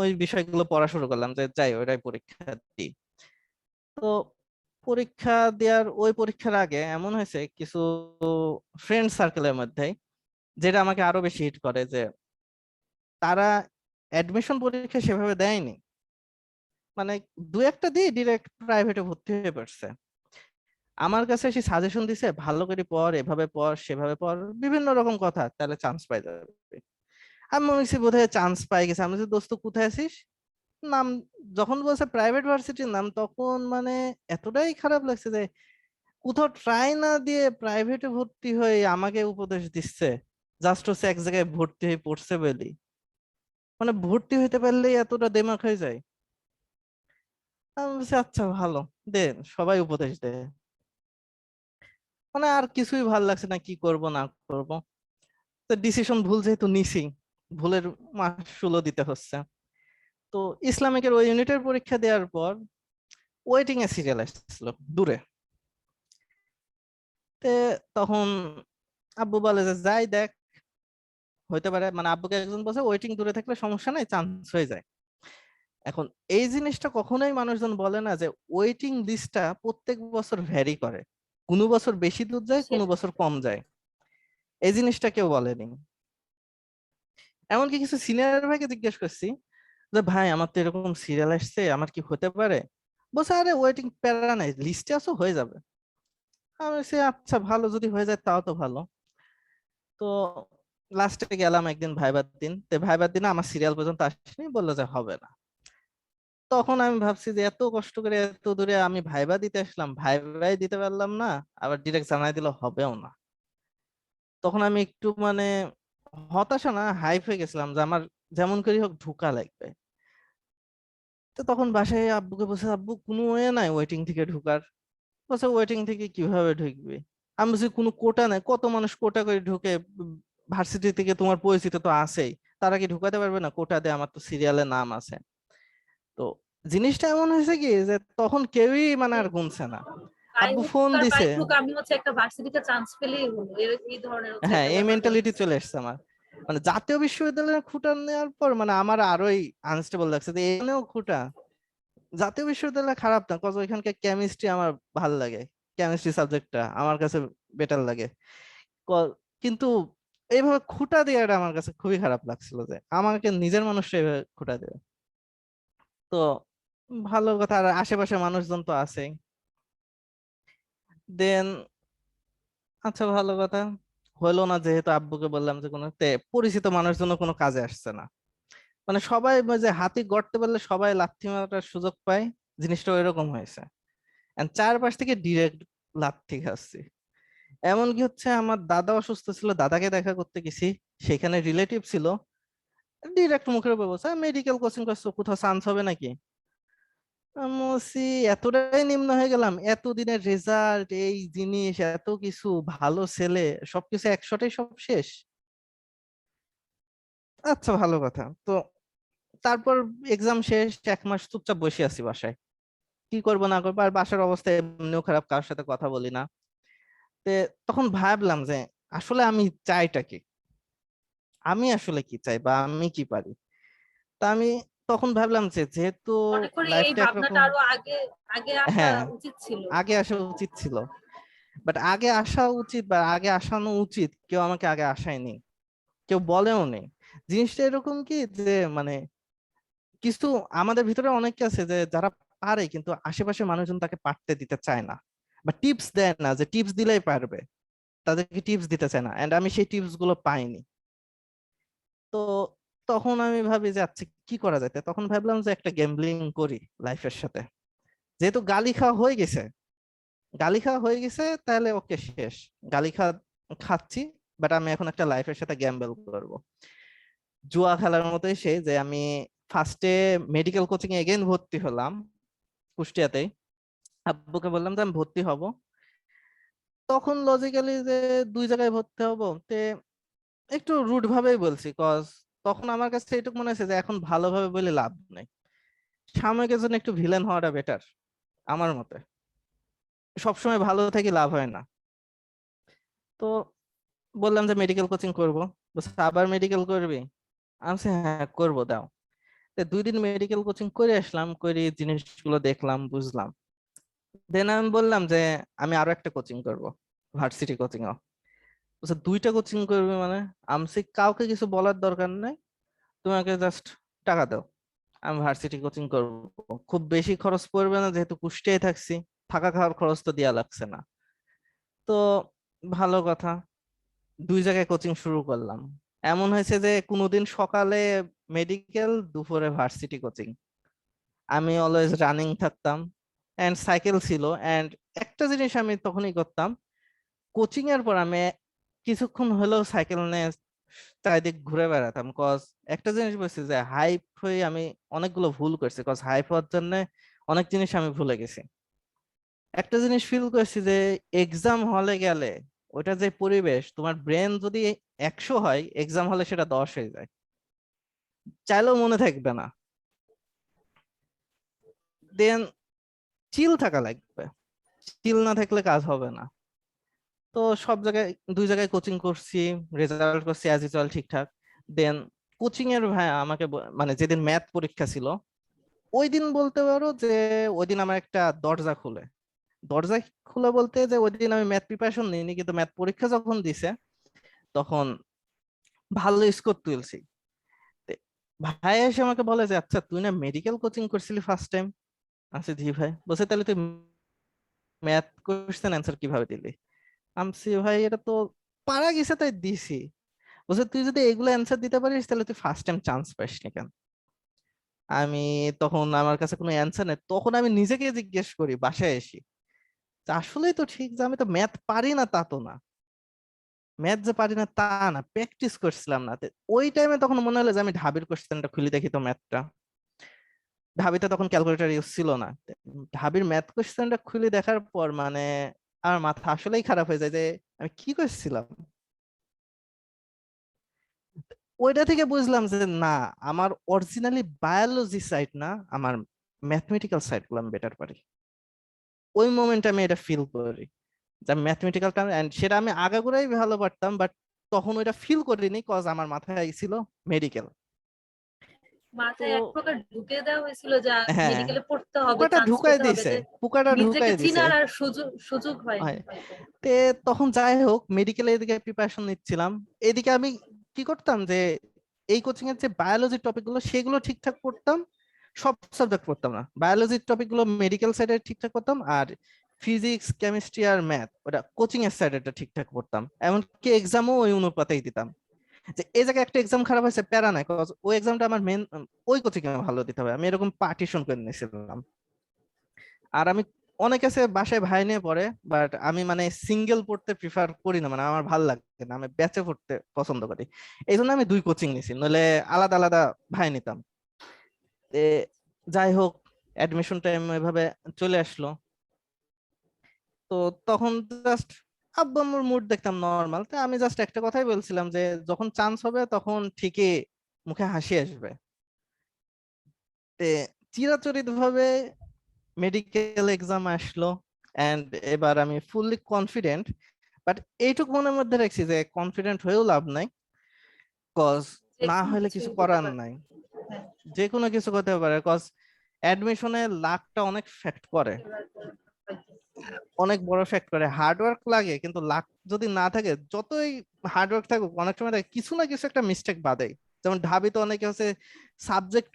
ওই বিষয়গুলো পড়া শুরু করলাম, যে যাই ওইটাই পরীক্ষা দিই। তো পরীক্ষা দেওয়ার ওই পরীক্ষার আগে এমন হয়েছে কিছু ফ্রেন্ড সার্কেলের মধ্যে, যেটা আমাকে আরো বেশি হিট করে, যে তারা অ্যাডমিশন পরীক্ষা সেভাবে দেয়নি, মানে দু একটা দিয়ে ডিরেক্ট প্রাইভেটে ভর্তি হয়ে পড়ছে। আমার কাছে এসে সাজেশন দিছে, ভালো করে পড়, এভাবে পড় সেভাবে পড়, বিভিন্ন রকম কথা, তাহলে চান্স পাই যাবে। আমি মনে হচ্ছে বোধহয় চান্স পাই গেছে। আমি বলছি, দোস্ত কোথায় আছিস? নাম যখন বলছে প্রাইভেট ভার্সিটির নাম, তখন মানে এতটাই খারাপ লাগছে যে কোথাও ট্রাই না দিয়ে প্রাইভেটে ভর্তি হয়ে আমাকে উপদেশ দিচ্ছে, জাস্ট হচ্ছে এক জায়গায় ভর্তি হয়ে পড়ছে বলি। মানে ভর্তি হইতে পারলেই এতটা দেমাক হয়ে যায়। আমি বলছি আচ্ছা ভালো, দে, সবাই উপদেশ দেয়। মানে আর কিছুই ভাল লাগছে না, কি করব না করব। তো ডিসিশন ভুল যেহেতু নিছি, ভুলের মাসুলও দিতে হচ্ছে। তো ইসলামিকের ওই ইউনিটের পরীক্ষা দেওয়ার পর ওয়েটিং এ সিরিয়াল আসছিল দূরে। তে তখন আব্বু বলে যে যাই দেখ, হইতে পারে, মানে আব্বুকে একজন বলছে ওয়েটিং দূরে থাকলে সমস্যা নাই, চান্স হয়ে যায়। এখন এই জিনিসটা কখনোই মানুষজন বলে না যে ওয়েটিং লিস্টটা প্রত্যেক বছর ভ্যারি করে, কোনো বছর বেশি দূর যায়, কোনো সেটাই। বছর কম যায়। এই জিনিসটা কেউ বলেনি। এমনকি কিছু সিনিয়র ভাইকে জিজ্ঞেস করছি যে ভাই আমার তো এরকম সিরিয়াল আসছে, আমার কি হতে পারে? বলছে আরে ওয়েটিং প্যারা নাই, লিস্টে আছো, হয়ে যাবে। আমি বলছি আচ্ছা ভালো, যদি হয়ে যায় তাও তো ভালো। তো লাস্টে গেলাম একদিন ভাইবার দিন, তো ভাইবার দিনে আমার সিরিয়াল পর্যন্ত আসেনি, বললো যে হবে না। তখন আমি ভাবছি যে এত কষ্ট করে এত দূরে আমি ভাইবা দিতে আসলাম, ভাইবাই দিতে পারলাম না, আবার ডিরেক্ট জানাই দিল হবেও না। তখন আমি একটু মানে হতাশা না, হাইপ হয়ে গেছিলাম যে আমার যেমন করে হোক ঢোকা লাগবে। তো তখন বাসায় আব্বুকে বলছে, আব্বু কোনো ওয়ে নাই ওয়েটিং থেকে ঢোকার? বলছে ওয়েটিং থেকে কিভাবে ঢুকবে? আমি বলছি কোনো কোটা নাই, কত মানুষ কোটা করে ঢুকে, ভার্সিটি থেকে তোমার পরিচিত তো আছেই, তারা কি ঢুকাতে পারবে না কোটা দিয়ে? আমার তো সিরিয়ালে নাম আছে। তো জিনিসটা এমন হয়েছে কি যে তখন কেউই মানে আর গুনছে না। পাই আব্বু হোক ফোন আর পাই দিছে, হোক, আমি হচ্ছে একটা ভার্সিটিতে চান্স পেলেই হলো, এই ধরনের হচ্ছে হ্যাঁ একটা এই ব্যাপার হয়ে মেন্টালিটি গেছে। চলে এসছে আমার। মানে জাতীয় বিশ্ববিদ্যালয়ে খুঁটা নেওয়ার পর মানে আমার আরোই আনস্টেবল লাগছে যে এখানেও খুঁটা। জাতীয় বিশ্ববিদ্যালয় খারাপ না, কজ ওইখানকার কেমিস্ট্রি আমার ভালো লাগে, কেমিস্ট্রি সাবজেক্টটা আমার কাছে বেটার লাগে। কিন্তু এইভাবে খুঁটা দেওয়াটা আমার কাছে খুবই খারাপ লাগছিল, যে আমাকে নিজের মানুষটা এইভাবে খুঁটা দেবে। তো ভালো কথা, আর আশেপাশে মানুষজন তো আছেই। দেন আচ্ছা ভালো কথা, হলো না যেহেতু আব্বুকে বললাম যে কোনো পরিচিত মানুষজন কোনো কাজে আসছে না। মানে সবাই ওই যে হাতি গড়তে পারলে সবাই লাথি মারার সুযোগ পায়, জিনিসটা ওইরকম হয়েছে। And চারপাশ থেকে ডিরেক্ট লাথি খাচ্ছি। এমনকি হচ্ছে আমার দাদা অসুস্থ ছিল, দাদাকে দেখা করতে গেছি, সেখানে রিলেটিভ ছিল, ডিরেক্ট মুখের উপর বলছে মেডিকেল কোচিং করছো, কোথাও চান্স হবে নাকি? আমি বলছি এতটাই নিম্ন হয়ে গেলাম, এতদিনের রেজাল্ট, এই জিনিস, এত কিছু, ভালো ছেলে, সবকিছু একশোটাই সব শেষ। আচ্ছা ভালো কথা। তো তারপর এক্সাম শেষ, 1 মাস চুপচাপ বসে আছি বাসায়, কি করবো না করবো, আর বাসার অবস্থা এমনিও খারাপ, কারোর সাথে কথা বলি না। তে তখন ভাবলাম যে আসলে আমি চাইটা কি, আমি আসলে কি চাই বা আমি কি পারি। তা আমি তখন ভাবলাম যে যেহেতু মনে করি এই লাইফটা ভাবনাটা একরকম, আরো আগে আগে আসা হ্যাঁ উচিত ছিল। আগে আসা উচিত ছিল, বাট আগে আসা উচিত বা আগে আসানো উচিত, কেউ আমাকে আগে আসায়নি, কেউ বলেও নেই। জিনিসটা এরকম কি যে মানে কিছু আমাদের ভিতরে অনেকে আছে যে যারা পারে, কিন্তু আশেপাশের মানুষজন তাকে পারতে দিতে চায় না, বা টিপস দেয় না, যে টিপস দিলেই পারবে, তাদেরকে টিপস দিতে চায় না, এন্ড আমি সেই টিপস গুলো পাইনি। তো তখন আমি ভাবি যে আচ্ছা কি করা যায়, তখন ভাবলাম যে একটা গ্যাম্বলিং করি লাইফের সাথে। যেহেতু গালি খাওয়া হয়ে গেছে তাহলে ওকে শেষ, গালি খাচ্ছি, বাট আমি এখন একটা লাইফের সাথে গ্যাম্বল করব, জুয়া খেলার মতোই। সে যে আমি ফার্স্টে মেডিকেল কোচিং এ এগেইন ভর্তি হলাম কুষ্টিয়াতেই, আব্বুকে বললাম যে আমি ভর্তি হব। তখন লজিক্যালি যে 2 জায়গায় ভর্তি হব, তে একটু রুড ভাবেই বলছি, কজ তখন আমার কাছে এটুকু মনে হচ্ছে যে এখন ভালোভাবে বলে লাভ নেই, সাময়িকের জন্য একটু ভিলেন হওয়াটা বেটার আমার মতে, সবসময় ভালো থেকে লাভ হয় না। তো বললাম যে মেডিকেল কোচিং করব, বলছে আবার মেডিকেল করবি? আমি বলছি, হ্যাঁ করবো, দাও। তো 2 দিন মেডিকেল কোচিং করে আসলাম, করে জিনিসগুলো দেখলাম, বুঝলাম। দেন আমি বললাম যে আমি আরো একটা কোচিং করব, ভার্সিটি কোচিং। বলছে 2টা কোচিং করবে মানে? আমি বলছি, কাউকে কিছু বলার দরকার নাই, তোমাকে জাস্ট টাকা দাও, আমি ভার্সিটি কোচিং করব, খুব বেশি খরচ পড়বে না, যেহেতু কুষ্টিয়ায় থাকছি, থাকা খাওয়ার খরচ তো দেয়া লাগছে না। তো ভালো কথা, 2 জায়গায় কোচিং শুরু করলাম। এমন হয়েছে যে কোনোদিন সকালে মেডিকেল, দুপুরে ভার্সিটি কোচিং। আমি অলওয়েজ রানিং থাকতাম, এন্ড সাইকেল ছিল। এন্ড একটা জিনিস আমি তখনই করতাম, কোচিং এর পর আমি কিছুক্ষণ হলেও সাইকেল নিয়ে চারিদিক ঘুরে বেড়াতাম, কজ একটা জিনিস বলছি যে হাইপ হয়ে আমি অনেকগুলো ভুল করছি, কজ হাইপ হওয়ার জন্য অনেক জিনিস আমি ভুলে গেছি। একটা জিনিস ফিল করছি যে এক্সাম হলে গেলে ওটা যে পরিবেশ, তোমার ব্রেন যদি 100 হয়, এক্সাম হলে সেটা 10 হয়ে যায়, চাইলেও মনে থাকবে না। দেন চিল থাকা লাগবে, চিল না থাকলে কাজ হবে না। তো সব জায়গায় 2 জায়গায় কোচিং করছি, রেজাল্ট করছি অ্যাজ ইউজুয়াল ঠিকঠাক। দেন কোচিং এর ভাই আমাকে মানে যেদিন ম্যাথ পরীক্ষা ছিল, ওই দিন বলতে পারো যে ওই দিন আমার একটা দরজা খুলে, দরজা খুলে বলতে যে ওই দিন আমি ম্যাথ প্রিপারেশন নিইনি, কিন্তু ম্যাথ পরীক্ষা যখন দিছে তখন ভালো স্কোর তুলছি। তে ভাই এসে আমাকে বলে যে আচ্ছা তুই না মেডিকেল কোচিং করছিলি ফার্স্ট টাইম? আচ্ছা জি ভাই। বলছে তাহলে তুই ম্যাথ কোশ্চেন অ্যান্সার কিভাবে দিলি? আমসি ভাই এটা তো পারা গেছে তাই দিছি। বলছে তুই যদি এগুলো অ্যান্সার দিতে পারিস তাহলে তুই ফার্স্ট টাইম চান্স পাসনি কেন? আমি তখন আমার কাছে কোনো অ্যান্সার নেই, তখন আমি নিজেকে জিজ্ঞেস করি বাসায় এসে, যে আসলেই তো ঠিক, যে আমি তো ম্যাথ পারি না তা তো না, ম্যাথ যে পারি না তা না, প্র্যাকটিস করছিলাম না। ওই টাইমে তখন মনে হলো যে আমি ঢাবির কোশ্চেনটা খুলে দেখি তো ম্যাথটা, ঢাবিতে তখন ক্যালকুলেটর ইউজ ছিল না। ঢাবির ম্যাথ কোশ্চেনটা খুলে দেখার পর মানে আমার মাথা আসলেই খারাপ হয়ে যায় যে আমি কি করছিলাম। ওইটা থেকে বুঝলাম যে না, আমার অরিজিনালি বায়োলজি সাইড না, আমার ম্যাথমেটিক্যাল সাইড গুলো আমি বেটার পারি। ওই মোমেন্টে আমি এটা ফিল করি যে ম্যাথমেটিক্যাল টার্ম, এন্ড সেটা আমি আগাগোড়াই ভালো পারতাম, বাট তখন ওইটা ফিল করিনি, কজ আমার মাথায় ছিল মেডিকেল। তো মাথায় এক প্রকার ঢুকে দেওয়া হয়েছিল যে হ্যাঁ, মেডিকেলে পড়তে হবে, পোকাটা চান্স ঢুকাই পেতে হবে, দিছে, যে পোকাটা নিজেকে ঢুকাই দিছে। চিনার আর সুযোগ হয়নি হয়। হয়তো। তে তখন যাই হোক মেডিকেলের দিকে প্রিপারেশন নিচ্ছিলাম, এদিকে আমি কি করতাম যে এই কোচিং এর যে বায়োলজির টপিক গুলো সেগুলো ঠিকঠাক পড়তাম, সব সাবজেক্ট পড়তাম না, বায়োলজির টপিক গুলো মেডিকেল সাইডে ঠিকঠাক পড়তাম, আর ফিজিক্স কেমিস্ট্রি আর ম্যাথ ওটা কোচিং এর সাইডেটা ঠিকঠাক পড়তাম, এমনকি এক্সামও ওই অনুপাতেই দিতাম। যে এই জায়গায় একটা এক্সাম খারাপ হয়েছে প্যারা নাই, cause ওই এক্সামটা আমার মেন ওই কোচিং এ ভালো দিতে হবে, আমি এরকম পার্টিশন করে নিয়েছিলাম। আর আমি অনেক আছে বাসায় ভাই নিয়ে পড়ে, বাট আমি মানে সিঙ্গেল পড়তে প্রিফার করি না, মানে আমার ভালো লাগে না, আমি ব্যাচে পড়তে পছন্দ করি। এই জন্য আমি দুই কোচিং নিছি, নইলে আলাদা আলাদা ভাই নিতাম। এ, যাই হোক অ্যাডমিশন টাইম এভাবে চলে আসলো। তো তখন জাস্ট আব্বু আম্মুর মুড দেখতাম নর্মাল, তো আমি জাস্ট একটা কথাই বলছিলাম যে যখন চান্স হবে তখন ঠিকই মুখে হাসি আসবে। তে চিরাচরিত ভাবে মেডিকেল এক্সাম আসলো, এন্ড এবার আমি ফুললি কনফিডেন্ট, বাট এইটুকু মনের মধ্যে রাখছি যে কনফিডেন্ট হয়েও লাভ নাই, কজ যে না কোনো হলে কিছু কিছু হতে করার পারে। নাই, হ্যাঁ, যে কোনো কিছু করতে পারে, কজ অ্যাডমিশনে লাকটা অনেক ফ্যাক্ট করে, এবার হয়তো। অনেক বড় ফ্যাক্ট করে, হার্ডওয়ার্ক লাগে, কিন্তু লাক যদি না থাকে যতই হার্ডওয়ার্ক থাকুক অনেক সময় দেখে কিছু না কিছু একটা মিস্টেক বাদে। যেমন ঢাবিতে অনেকে হচ্ছে সাবজেক্ট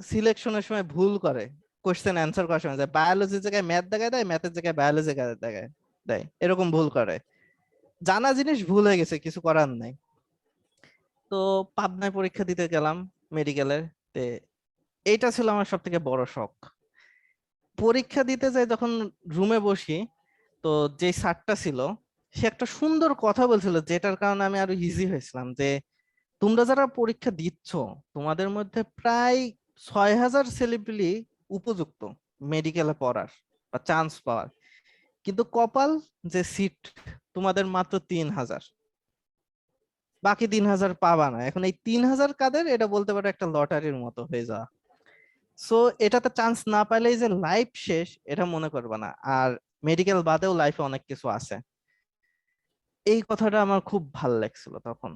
সিলেকশনের সময় ভুল করে, কোশ্চেন অ্যান্সার করার সময়, বায়োলজির জায়গায় ম্যাথ দেখায় দেয়, ম্যাথের জায়গায় বায়োলজি দেখায় দেয়, এরকম ভুল করে, জানা জিনিস ভুল হয়ে গেছে, কিছু করার নাই। তো পাবনায় পরীক্ষা দিতে গেলাম মেডিকেলের, তে এইটা ছিল আমার সব থেকে বড় শখ। পরীক্ষা দিতে যাই যখন রুমে বসি, তো যে স্যারটা ছিল সে একটা সুন্দর কথা বলছিল, যেটার কারণে আমি আরো ইজি হয়েছিলাম, যে তোমরা যারা পরীক্ষা দিচ্ছ তোমাদের মধ্যে প্রায় 6,000 ছেলেপিলি উপযুক্ত মেডিকেলে পড়ার বা চান্স পাওয়ার, কিন্তু কপাল যে সিট তোমাদের মাত্র 3,000, বাকি 3,000 পাবা না। এখন এই 3,000 কাদের এটা বলতে পারো একটা লটারির মতো হয়ে যাওয়া। সো এটাতে চান্স না পাইলেই যে লাইফ শেষ এটা মনে করবে না, আর মেডিকেল বাদেও লাইফে অনেক কিছু আছে। এই কথাটা আমার খুব ভালো লাগছিল তখন।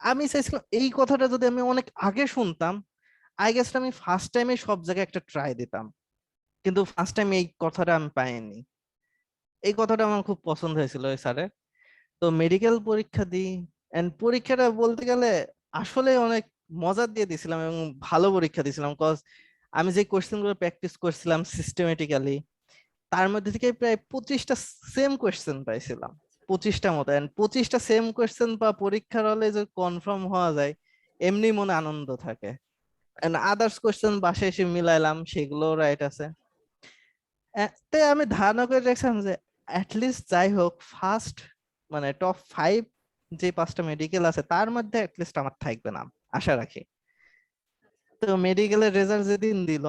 আমি চাইছিলাম এই কথাটা যদি আমি অনেক আগে শুনতাম, আই গেস আমি ফার্স্ট টাইমে সব জায়গায় একটা ট্রাই দিতাম, কিন্তু ফার্স্ট টাইম এই কথাটা আমি পাইনি। এই কথাটা আমার খুব পছন্দ হয়েছিল ওই স্যারের। তো মেডিকেল পরীক্ষা দিই, এন্ড পরীক্ষাটা বলতে গেলে আসলে অনেক মজা দিয়ে দিছিলাম এবং ভালো পরীক্ষা দিছিলাম, কজ আমি যে কোশ্চেন গুলো প্র্যাকটিস করছিলাম সিস্টেমেটিক্যালি তার মধ্যে থেকে প্রায় 25টা সেম কোশ্চেন পাইছিলাম, 25টা মতো, এন্ড 25টা সেম কোশ্চেন বা পরীক্ষার হলে যে কনফার্ম হওয়া যায় এমনি মনে আনন্দ থাকে। এন্ড আদার্স কোশ্চেন বাসায় এসে মিলাইলাম, সেগুলো রাইট আছে। তাই আমি ধারণা করে রাখছিলাম যে অ্যাটলিস্ট যাই হোক ফার্স্ট মানে টপ 5 যে 5টা মেডিকেল আছে তার মধ্যে অ্যাটলিস্ট আমার থাকবে নাম, আশা রাখি। তো মেডিকেলের রেজাল্ট যেদিন দিল,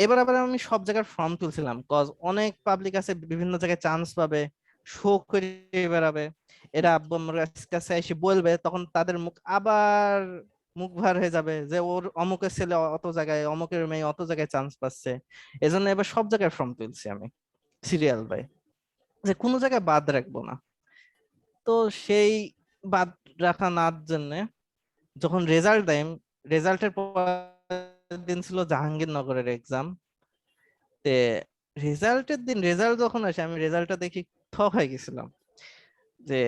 এবার আবার আমি সব জায়গার ফর্ম তুলছিলাম, কজ অনেক পাবলিক আছে বিভিন্ন জায়গায় চান্স পাবে, শো করে বেড়াবে, এরা আব্বু আম্মুর কাছে এসে বলবে, তখন তাদের মুখ আবার মুখ ভার হয়ে যাবে যে ওর অমুকের ছেলে অত জায়গায়, অমুকের মেয়ে অত জায়গায় চান্স পাচ্ছে। এজন্য এবার সব জায়গায় ফর্ম তুলছি আমি সিরিয়াল বাই, যে কোনো জায়গায় বাদ রাখবো না। তো সেই বাদ রাখা নার জন্য যখন রেজাল্ট দেয়, রেজাল্টের পরের দিন ছিল জাহাঙ্গীরনগরের এক্সাম। তে রেজাল্টের দিন রেজাল্ট যখন আসে আমি রেজাল্টটা দেখি হয়ে গেছিলাম, যে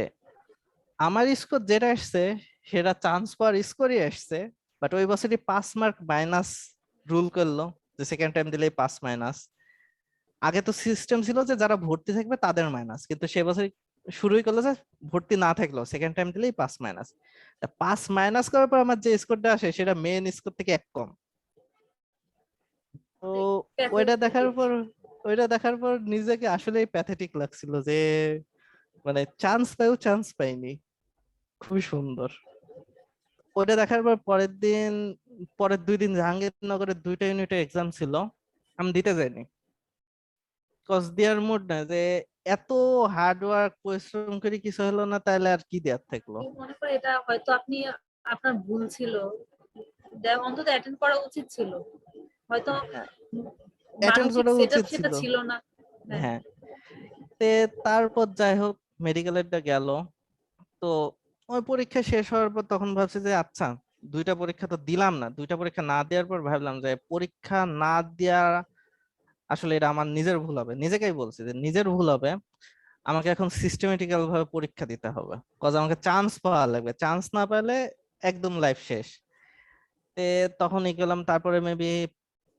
আমার স্কোর যেটা আসছে সেটা চান্স পাওয়ার স্কোরই আসছে, বাট ওই বছরই 5 মার্ক মাইনাস রুল করলো, যে সেকেন্ড টাইম দিলেই 5 মাইনাস। আগে তো সিস্টেম ছিল যে যারা ভর্তি থাকবে তাদের মাইনাস, কিন্তু সে বছর শুরুই করলো যে ভর্তি না থাকলেও সেকেন্ড টাইম দিলেই 5 মাইনাস। 5 মাইনাস করার পর আমার যে স্কোরটা আসে সেটা মেন স্কোর থেকে 1 কম। তো ওইটা দেখার পর ওইটা দেখার পর নিজেকে আসলেই প্যাথেটিক লাগছিল, যে মানে চান্স পাইও চান্স পাইনি। খুবই সুন্দর। ওইটা দেখার পর পরের 2 দিন জাহাঙ্গীরনগরের 2টা ইউনিটের এক্সাম ছিল, আমি দিতে যাইনি, কজ দেয়ার মুড না, যে এত হার্ড ওয়ার্ক পরিশ্রম করে কিছু হলো না তাহলে আর কি দেয়ার থাকলো। আমি মনে করি এটা হয়তো আপনার ভুল ছিল, অন্তত অ্যাটেন্ড করা উচিত ছিল, হয়তো অ্যাটেন্ড মানসিক করা সেটআপ উচিত সেটা ছিল। ছিল না। হ্যাঁ, হ্যাঁ। তে তারপর যাই হোক মেডিকেলেরটা গেল। তো ওই পরীক্ষা শেষ হওয়ার পর তখন ভাবছি যে আচ্ছা, দুইটা পরীক্ষা তো দিলাম না, দুইটা পরীক্ষা না দেওয়ার পর ভাবলাম যে পরীক্ষা না দেওয়া আসলে এটা আমার নিজের ভুল হবে, নিজেকেই বলছি যে নিজের ভুল হবে। আমাকে এখন সিস্টেমেটিক্যাল ভাবে পরীক্ষা দিতে হবে, কজ আমাকে চান্স পাওয়া লাগবে, চান্স না পেলে একদম লাইফ শেষ। তে তখন গেলাম, তারপরে মেবি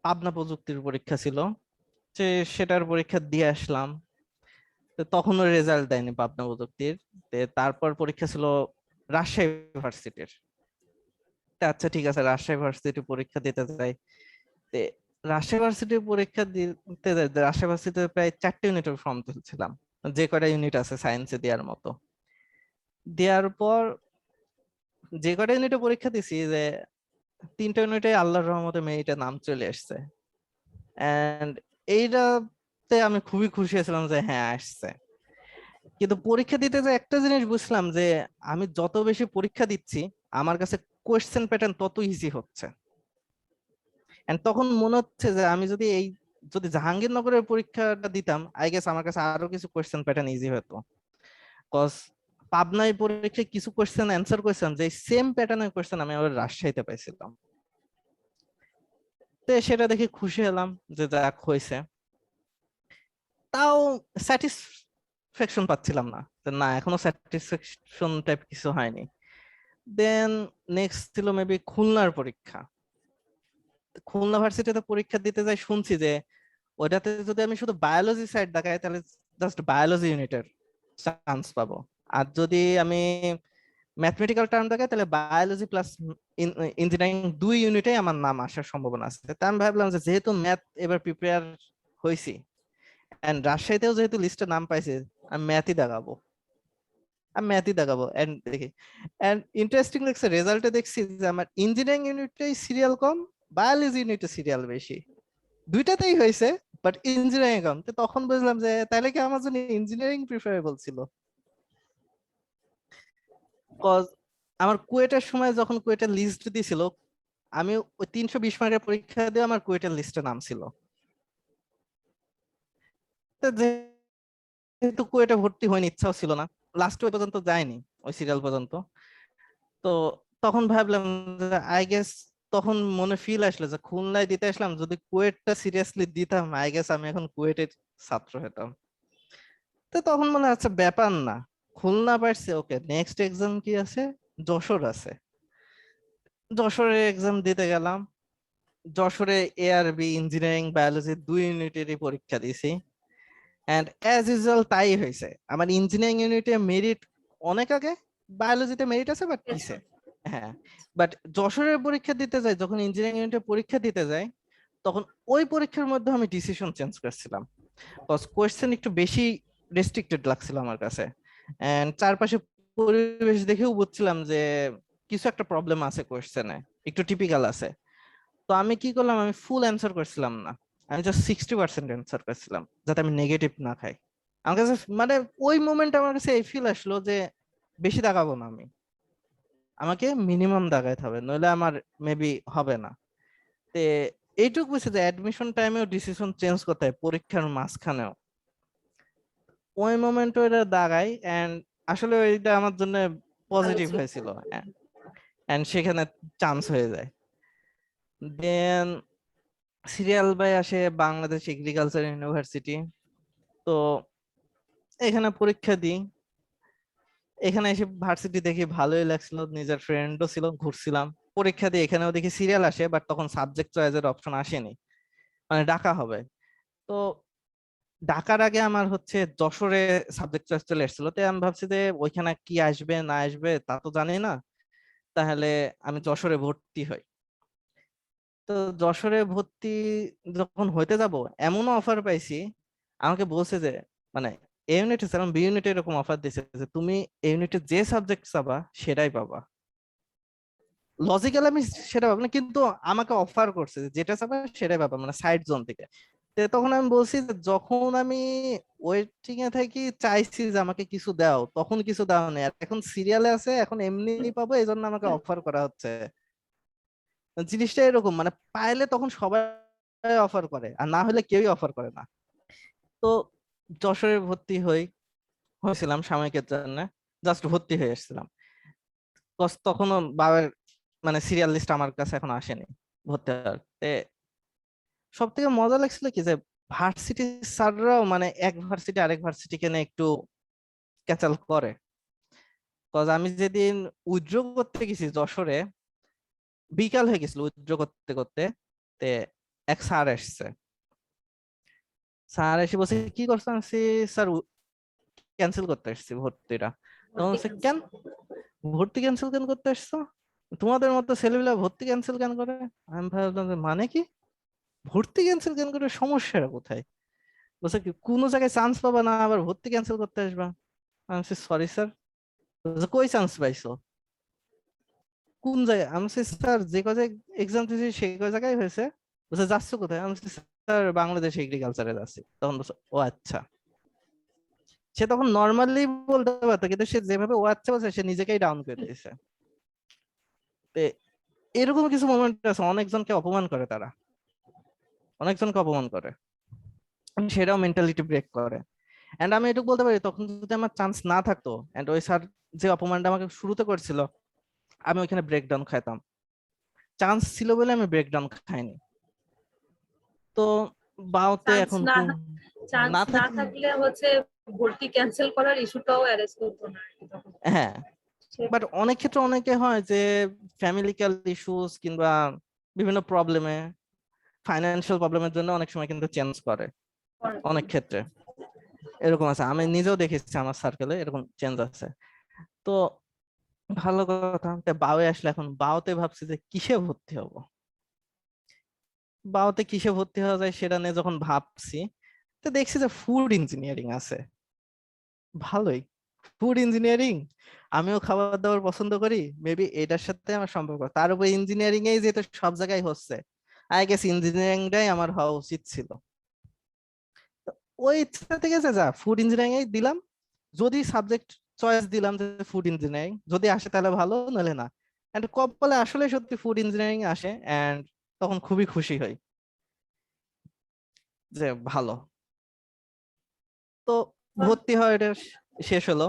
পাবনা প্রযুক্তির পরীক্ষা ছিল, যে সেটার পরীক্ষা দিয়ে আসলাম। তো তখনও রেজাল্ট দেয়নি পাবনা প্রযুক্তির। তারপর পরীক্ষা ছিল রাজশাহী ইউনিভার্সিটির। আচ্ছা ঠিক আছে, রাজশাহী ইউনিভার্সিটি পরীক্ষা দিতে যাই। তে রাজশাহী ইউনিভার্সিটির পরীক্ষা দিতে যাই, রাজশাহী ইউনিভার্সিটিতে প্রায় 4টে ইউনিটের ফর্ম তুলছিলাম, যে কয়টা ইউনিট আছে সায়েন্সে দেওয়ার মতো। দেওয়ার পর যে কয়টা ইউনিটে পরীক্ষা দিছি, যে 3টে ইউনিটে আল্লাহর রহমতে মেরিটে নাম চলে আসছে। এন্ড এইটাতে আমি খুবই খুশি হয়েছিলাম যে হ্যাঁ আসছে। কিন্তু পরীক্ষা দিতে যে একটা জিনিস বুঝলাম, যে আমি যত বেশি পরীক্ষা দিচ্ছি আমার কাছে কোয়েশ্চেন প্যাটার্ন তত ইজি হচ্ছে। এন্ড তখন মনে হচ্ছে যে আমি যদি জাহাঙ্গীরনগরের পরীক্ষাটা দিতাম, আই গেস আমার কাছে আরো কিছু কোয়েশ্চেন প্যাটার্ন ইজি হতো। কজ পাবনায় পরীক্ষায় কিছু কোয়েশ্চেন অ্যান্সার করেছিলাম, যে সেম প্যাটার্নের কোয়েশ্চেন আমি আবার রাজশাহীতে পাইছিলাম। তো সেটা দেখে খুশি হলাম যে যাক হয়েছে। তাও স্যাটিসফ্যাকশন পাচ্ছিলাম না, যে না এখনো স্যাটিসফ্যাকশন টাইপ কিছু হয়নি। দেন নেক্সট ছিল মেবি খুলনার পরীক্ষা। খুলনা ভার্সিটিতে পরীক্ষা দিতে যাই, শুনছি যে ওটাতে যদি আমি শুধু বায়োলজি সাইড দেখাই তাহলে জাস্ট বায়োলজি ইউনিটের চান্স পাবো। আর যদি আমি ম্যাথমেটিক্যাল টার্ম দেখাই তাহলে বায়োলজি প্লাস ইঞ্জিনিয়ারিং 2 ইউনিটে আমার নাম আসার সম্ভাবনা আছে। তা আমি ভাবলাম যে যেহেতু ম্যাথ এবার প্রিপেয়ার হয়েছি, এন্ড রাজশাহীতেও যেহেতু লিস্টে নাম পাইছে, আমি ম্যাথই দেখাবো এন্ড দেখি। এন্ড ইন্টারেস্টিং লাগছে, রেজাল্টে দেখছি যে আমার ইঞ্জিনিয়ারিং ইউনিটে সিরিয়াল কম, বায়োলজি ইউনিটে সিরিয়াল বেশি। দুইটাতেই হয়েছে, বাট ইঞ্জিনিয়ারিং কম। তো তখন বুঝলাম যে তাহলে কি আমার জন্য ইঞ্জিনিয়ারিং প্রিফারেবল ছিল। কজ আমার কুয়েটের সময় যখন কুয়েটের লিস্ট দিছিল, আমি ওই 320 মার্কের পরীক্ষা দিয়ে আমার কুয়েটের লিস্টে নাম ছিল। তো যেহেতু কুয়েটে ভর্তি হয়নি, ইচ্ছাও ছিল না, লাস্ট ওই পর্যন্ত যায়নি, ওই সিরিয়াল পর্যন্ত। তো তখন ভাবলাম যে আই গেস, তখন মনে ফিল আসলো যে খুলনায় দিতে আসলাম, যদি কুয়েটটা সিরিয়াসলি দিতাম আই গেস আমি এখন কুয়েটের ছাত্র হতাম। তো তখন মনে হচ্ছে ব্যাপার না, খুলনা পারছে, ওকে নেক্সট এক্সাম কি আছে, যশোর আছে। যশোরের এক্সাম দিতে গেলাম। যশোরে এআরবি ইঞ্জিনিয়ারিং বায়োলজি 2 ইউনিটেরই পরীক্ষা দিছি। এন্ড অ্যাজ ইউজুয়াল তাই হয়েছে, আমার ইঞ্জিনিয়ারিং ইউনিটে মেরিট অনেক আগে, বায়োলজিতে মেরিট আছে বাট আচ্ছা। পিছে। হ্যাঁ, বাট যশোরের পরীক্ষা দিতে যাই, যখন ইঞ্জিনিয়ারিং ইউনিটে পরীক্ষা দিতে যাই, তখন ওই পরীক্ষার মধ্যে আমি ডিসিশন চেঞ্জ করছিলাম। কজ কোয়েশ্চেন একটু বেশি রেস্ট্রিক্টেড লাগছিল আমার কাছে। এন্ড চারপাশে পরিবেশ দেখেও বুঝছিলাম যে কিছু একটা প্রবলেম আছে কোয়েশ্চেনে, একটু টিপিক্যাল আছে। তো আমি কি করলাম, আমি ফুল অ্যান্সার করছিলাম না, আমি জাস্ট 60% অ্যান্সার করছিলাম, যাতে আমি নেগেটিভ না খাই। আমার কাছে মানে ওই মোমেন্ট আমার কাছে এই ফিল আসলো যে বেশি দাগাবো না আমি, আমাকে মিনিমাম দাগাইতে হবে, নইলে আমার মেবি হবে না। তে এইটুকু বুঝছি যে অ্যাডমিশন টাইমেও ডিসিশন চেঞ্জ করতে হয়, পরীক্ষার মাঝখানেও। ওই মোমেন্টে এটা দাগাই, এন্ড আসলে ওইটা আমার জন্য ভালো পজিটিভ ছিল। হয়েছিল। এন্ড সেখানে চান্স হয়ে যায়। দেন সিরিয়াল বাই আসে বাংলাদেশ এগ্রিকালচার ইউনিভার্সিটি। তো এখানে পরীক্ষা দিই, এখানে এসে ভার্সিটি দেখি ভালোই লাগছিল, নিজের ফ্রেন্ডও ছিল, ঘুরছিলাম। পরীক্ষা দিয়ে এখানেও দেখি সিরিয়াল আসে, বাট তখন সাবজেক্ট চয়েসের অপশন আসেনি, মানে ডাকা হবে। তো ডাকার আগে আমার হচ্ছে যশোরে সাবজেক্ট চয়েস চলে এসেছিল। তো আমি ভাবছি যে ওইখানে কি আসবে না আসবে তা তো জানি না, তাহলে আমি যশোরে ভর্তি হই। তো যশোরে ভর্তি যখন হইতে যাব, এমনও অফার পাইছি, আমাকে বলছে যে মানে এ ইউনিটে যেমন বি ইউনিটে এরকম অফার দিছে যে তুমি এ ইউনিটে যে সাবজেক্ট চাবা সেটাই পাবা। লজিক্যাল আমি সেটা পাবো না, কিন্তু আমাকে অফার করছে যে যেটা চাবা সেটাই পাবা, মানে সাইড জোন থেকে। তো তখন আমি বলছি যে যখন আমি ওয়েটিং এ থাকি চাইছি যে আমাকে কিছু দাও, তখন কিছু দাও না, আর এখন সিরিয়ালে আছে, এখন এমনি পাবো, এই জন্য আমাকে অফার করা হচ্ছে। জিনিসটা এরকম, মানে পাইলে তখন সবাই অফার করে, আর না হলে কেউই অফার করে না। তো যশোরে ভর্তি হয়েছিলাম সাময়িকের জন্য, জাস্ট ভর্তি হয়ে এসেছিলাম। তখনও বাবার মানে সিরিয়াল লিস্ট আমার কাছে এখন আসেনি ভর্তি হওয়ার। সব থেকে মজা লাগছিল কি যে ভার্সিটি স্যাররাও মানে এক ভার্সিটি আরেক ভার্সিটিকে নিয়ে একটু ক্যাচাল করে। কজ আমি যেদিন উইথড্র করতে গেছি যশোরে, বিকাল হয়ে গেছিল উইথড্র করতে করতে, তে এক স্যার এসছে। স্যার এসে বলছে কি করছেন? আমি বলছি, স্যার ক্যান্সেল করতে এসেছি ভর্তিটা। তখন ভর্তি বলছে কেন? cancel। ভর্তি ক্যান্সেল কেন করতে এসছো? তোমাদের মতো ছেলেপিলা ভর্তি ক্যান্সেল কেন করে? আমি ভাবলাম যে মানে কি, ভর্তি ক্যান্সেল কেন করে, সমস্যাটা কোথায়? বলছে কি কোনো জায়গায় চান্স পাবা না আবার ভর্তি ক্যান্সেল করতে আসবা? আমি বলছি সরি স্যার। বলছে কই চান্স পাইছো, কোন জায়গায়? আমি বলছি স্যার যে কয় এক্সাম দিয়েছি সেই কয় জায়গায় হয়েছে। বলছে যাচ্ছ কোথায়? আমি বলছি স্যার বাংলাদেশ এগ্রিকালচারে যাচ্ছি। তখন বলছে ও আচ্ছা। সে তখন নর্মালি বলতে পারতো, কিন্তু সে যেভাবে ও আচ্ছা বলছে সে নিজেকেই ডাউন করে দিয়েছে। তো এরকম কিছু মোমেন্ট আছে, অনেকজনকে অপমান করে তারা, অনেকজনকে অপমান করে, সেটাও মেন্টালিটি ব্রেক করে। এন্ড আমি এটুকু বলতে পারি, তখন যদি আমার চান্স না থাকতো এন্ড ওই স্যার যে অপমানটা আমাকে শুরুতে করছিল, আমি ওইখানে ব্রেকডাউন খাইতাম। চান্স ছিল বলে আমি ব্রেকডাউন খাইনি। তো বাওতে চান্স এখন না চান্স না না থাকলে, থাকলে হচ্ছে ভর্তি ক্যান্সেল করার ইস্যুটাও অ্যারেজ করতো না আর কি তখন। হ্যাঁ, বাট অনেক ক্ষেত্রে অনেকে হয় যে ফ্যামিলিক্যাল ইস্যুস কিংবা বিভিন্ন প্রবলেমে, ফাইন্যান্সিয়াল প্রবলেমের জন্য অনেক সময় কিন্তু চেঞ্জ করে। অনেক ক্ষেত্রে এরকম আছে, আমি নিজেও দেখেছি আমার সার্কেলে এরকম চেঞ্জ আছে। তো ভালো কথা। বাওয়ে আসলে এখন বাওতে ভাবছি যে কিসে ভর্তি হব, বাওতে কিসে ভর্তি হওয়া যায় সেটা নিয়ে যখন ভাবছি, তো দেখছি যে ফুড ইঞ্জিনিয়ারিং আছে, ভালোই। ফুড ইঞ্জিনিয়ারিং, আমিও খাবার দাবার পছন্দ করি, মেবি এটার সাথে আমার সম্পর্ক। তার উপর ইঞ্জিনিয়ারিং এই যেহেতু সব জায়গায় হচ্ছে, আই গেস ইঞ্জিনিয়ারিংটাই আমার হওয়া উচিত ছিল। তো ওই ইচ্ছা থেকে যে যা ফুড ইঞ্জিনিয়ারিং এই দিলাম, যদি সাবজেক্ট চয়েস দিলাম যে ফুড ইঞ্জিনিয়ারিং, যদি আসে তাহলে ভালো, নাহলে না। এন্ড কপালে আসলে সত্যি ফুড ইঞ্জিনিয়ারিং আসে, এন্ড তখন খুবই খুশি হই যে ভালো। তো ভর্তি হয়, এটা শেষ হলো।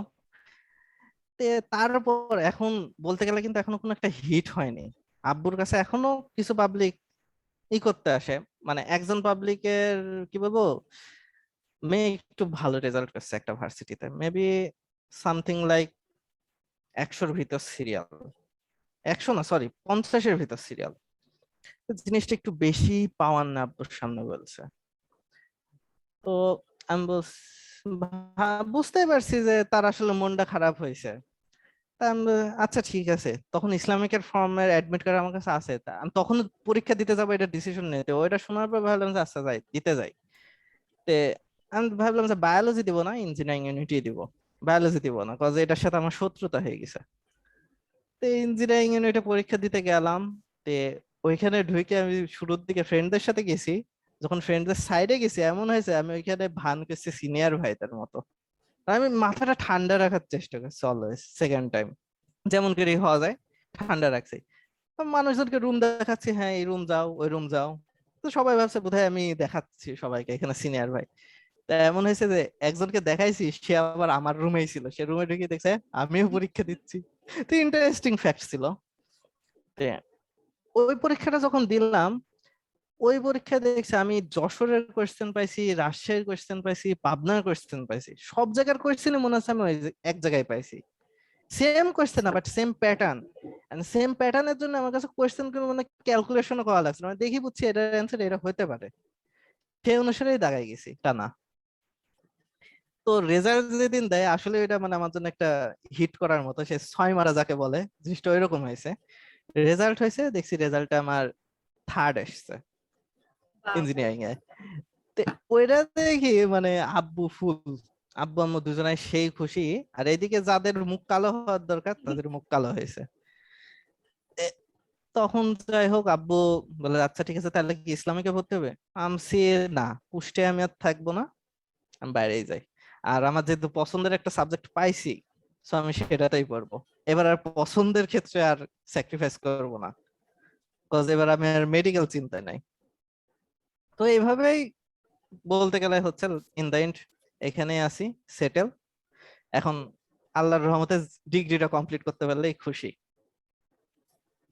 তারপর এখন বলতে গেলে কিন্তু এখনো কোনো একটা হিট হয়নি। আব্বুর কাছে এখনো কিছু পাবলিক ই করতে আসে, মানে একজন পাবলিকের কি বলবো, মেয়ে একটু ভালো রেজাল্ট করছে একটা ভার্সিটিতে, মেবি সামথিং লাইক 100-র ভিতর সিরিয়াল, 100 না সরি 50-এর ভিতর সিরিয়াল। জিনিসটা একটু বেশি পাওয়ার না আব্বুর সামনে বলছে। তো আমি বুঝতেই পারছি যে তার আসলে মনটা খারাপ হয়েছে। তা আমি আচ্ছা ঠিক আছে, তখন ইসলামিকের ফর্মের অ্যাডমিট কার্ড আমার কাছে আছে, তা আমি তখন পরীক্ষা দিতে যাবো এটা ডিসিশন নিতে, ওইটা শোনার পর ভাবলাম যে আচ্ছা যাই দিতে যাই। তে আমি ভাবলাম যে বায়োলজি দিব না, ইঞ্জিনিয়ারিং ইউনিটি দিব। বায়োলজি দিব না কজ এটার সাথে আমার শত্রুতা হয়ে গেছে। তো ইঞ্জিনিয়ারিং ইউনিটে পরীক্ষা দিতে গেলাম। তে ওইখানে ঢুকে আমি শুরুর দিকে ফ্রেন্ডদের সাথে গেছি, যখন ফ্রেন্ডদের সাইডে গেছি এমন হয়েছে আমি ওইখানে ভান করছি সিনিয়র ভাইদের মতো। আমি মাথাটা ঠান্ডা রাখার চেষ্টা করছি অলওয়েজ, সেকেন্ড টাইম যেমন করে হওয়া যায় ঠান্ডা রাখছি। তো মানুষজনকে রুম দেখাচ্ছি, হ্যাঁ এই রুম যাও ওই রুম যাও। তো সবাই ভাবছে বোধহয় আমি দেখাচ্ছি সবাইকে এখানে সিনিয়র ভাই। তা এমন হয়েছে যে একজনকে দেখাইছি সে আবার আমার রুমেই ছিল, সে রুমে ঢুকে দেখছে আমিও পরীক্ষা দিচ্ছি। তো ইন্টারেস্টিং ফ্যাক্ট ছিল। তো ওই পরীক্ষাটা যখন দিলাম, ওই পরীক্ষা দেখছি আমি যশোরের কোয়েশ্চেন পাইছি, রাজশাহীর কোয়েশ্চেন পাইছি, পাবনার কোয়েশ্চেন পাইছি, সব জায়গার কোয়েশ্চেনই মনে হচ্ছে আমি এক জায়গায় পাইছি। সেম কোয়েশ্চেন না but same pattern, and same প্যাটার্নের জন্য আমার কাছে কোয়েশ্চেন গুলো মানে ক্যালকুলেশনও করা লাগছে না, মানে দেখি বুঝছি এটার অ্যান্সার এটা হতে পারে, সেই অনুসারেই দাগাই গেছি টানা। তো রেজাল্ট যেদিন দেয় আসলে এটা মানে আমার জন্য একটা হিট করার মতো, সে 6 মারা যাকে বলে, জিনিসটা ওইরকম হয়েছে। রেজাল্ট হয়েছে, দেখছি রেজাল্টটা আমার থার্ড এসছে বাবা। ইঞ্জিনিয়ারিং এ। তো ওইটা দেখি মানে আব্বু ফুল, আব্বু আম্মু দুজনাই সেই খুশি। আর এইদিকে যাদের মুখ কালো হওয়ার দরকার তাদের মুখ কালো হয়েছে। এ, তখন যাই হোক আব্বু বলে আচ্ছা ঠিক আছে তাহলে কি ইসলামিকে ভর্তি হবে? আমসি না, কুষ্টে আমি আর থাকবো না, আমি বাইরেই যাই। আর আমার যেহেতু পছন্দের একটা সাবজেক্ট পাইছি, সো আমি সেটাতেই পড়বো। এবার আর পছন্দের ক্ষেত্রে আর স্যাক্রিফাইস করবো না, কজ এবার আমি আর মেডিকেল চিন্তায় নাই। তো এইভাবেই বলতে গেলে হচ্ছে ইন দা এন্ড এখানেই আছি, সেটেল। এখন আল্লাহর রহমতে ডিগ্রিটা কমপ্লিট করতে পারলেই খুশি।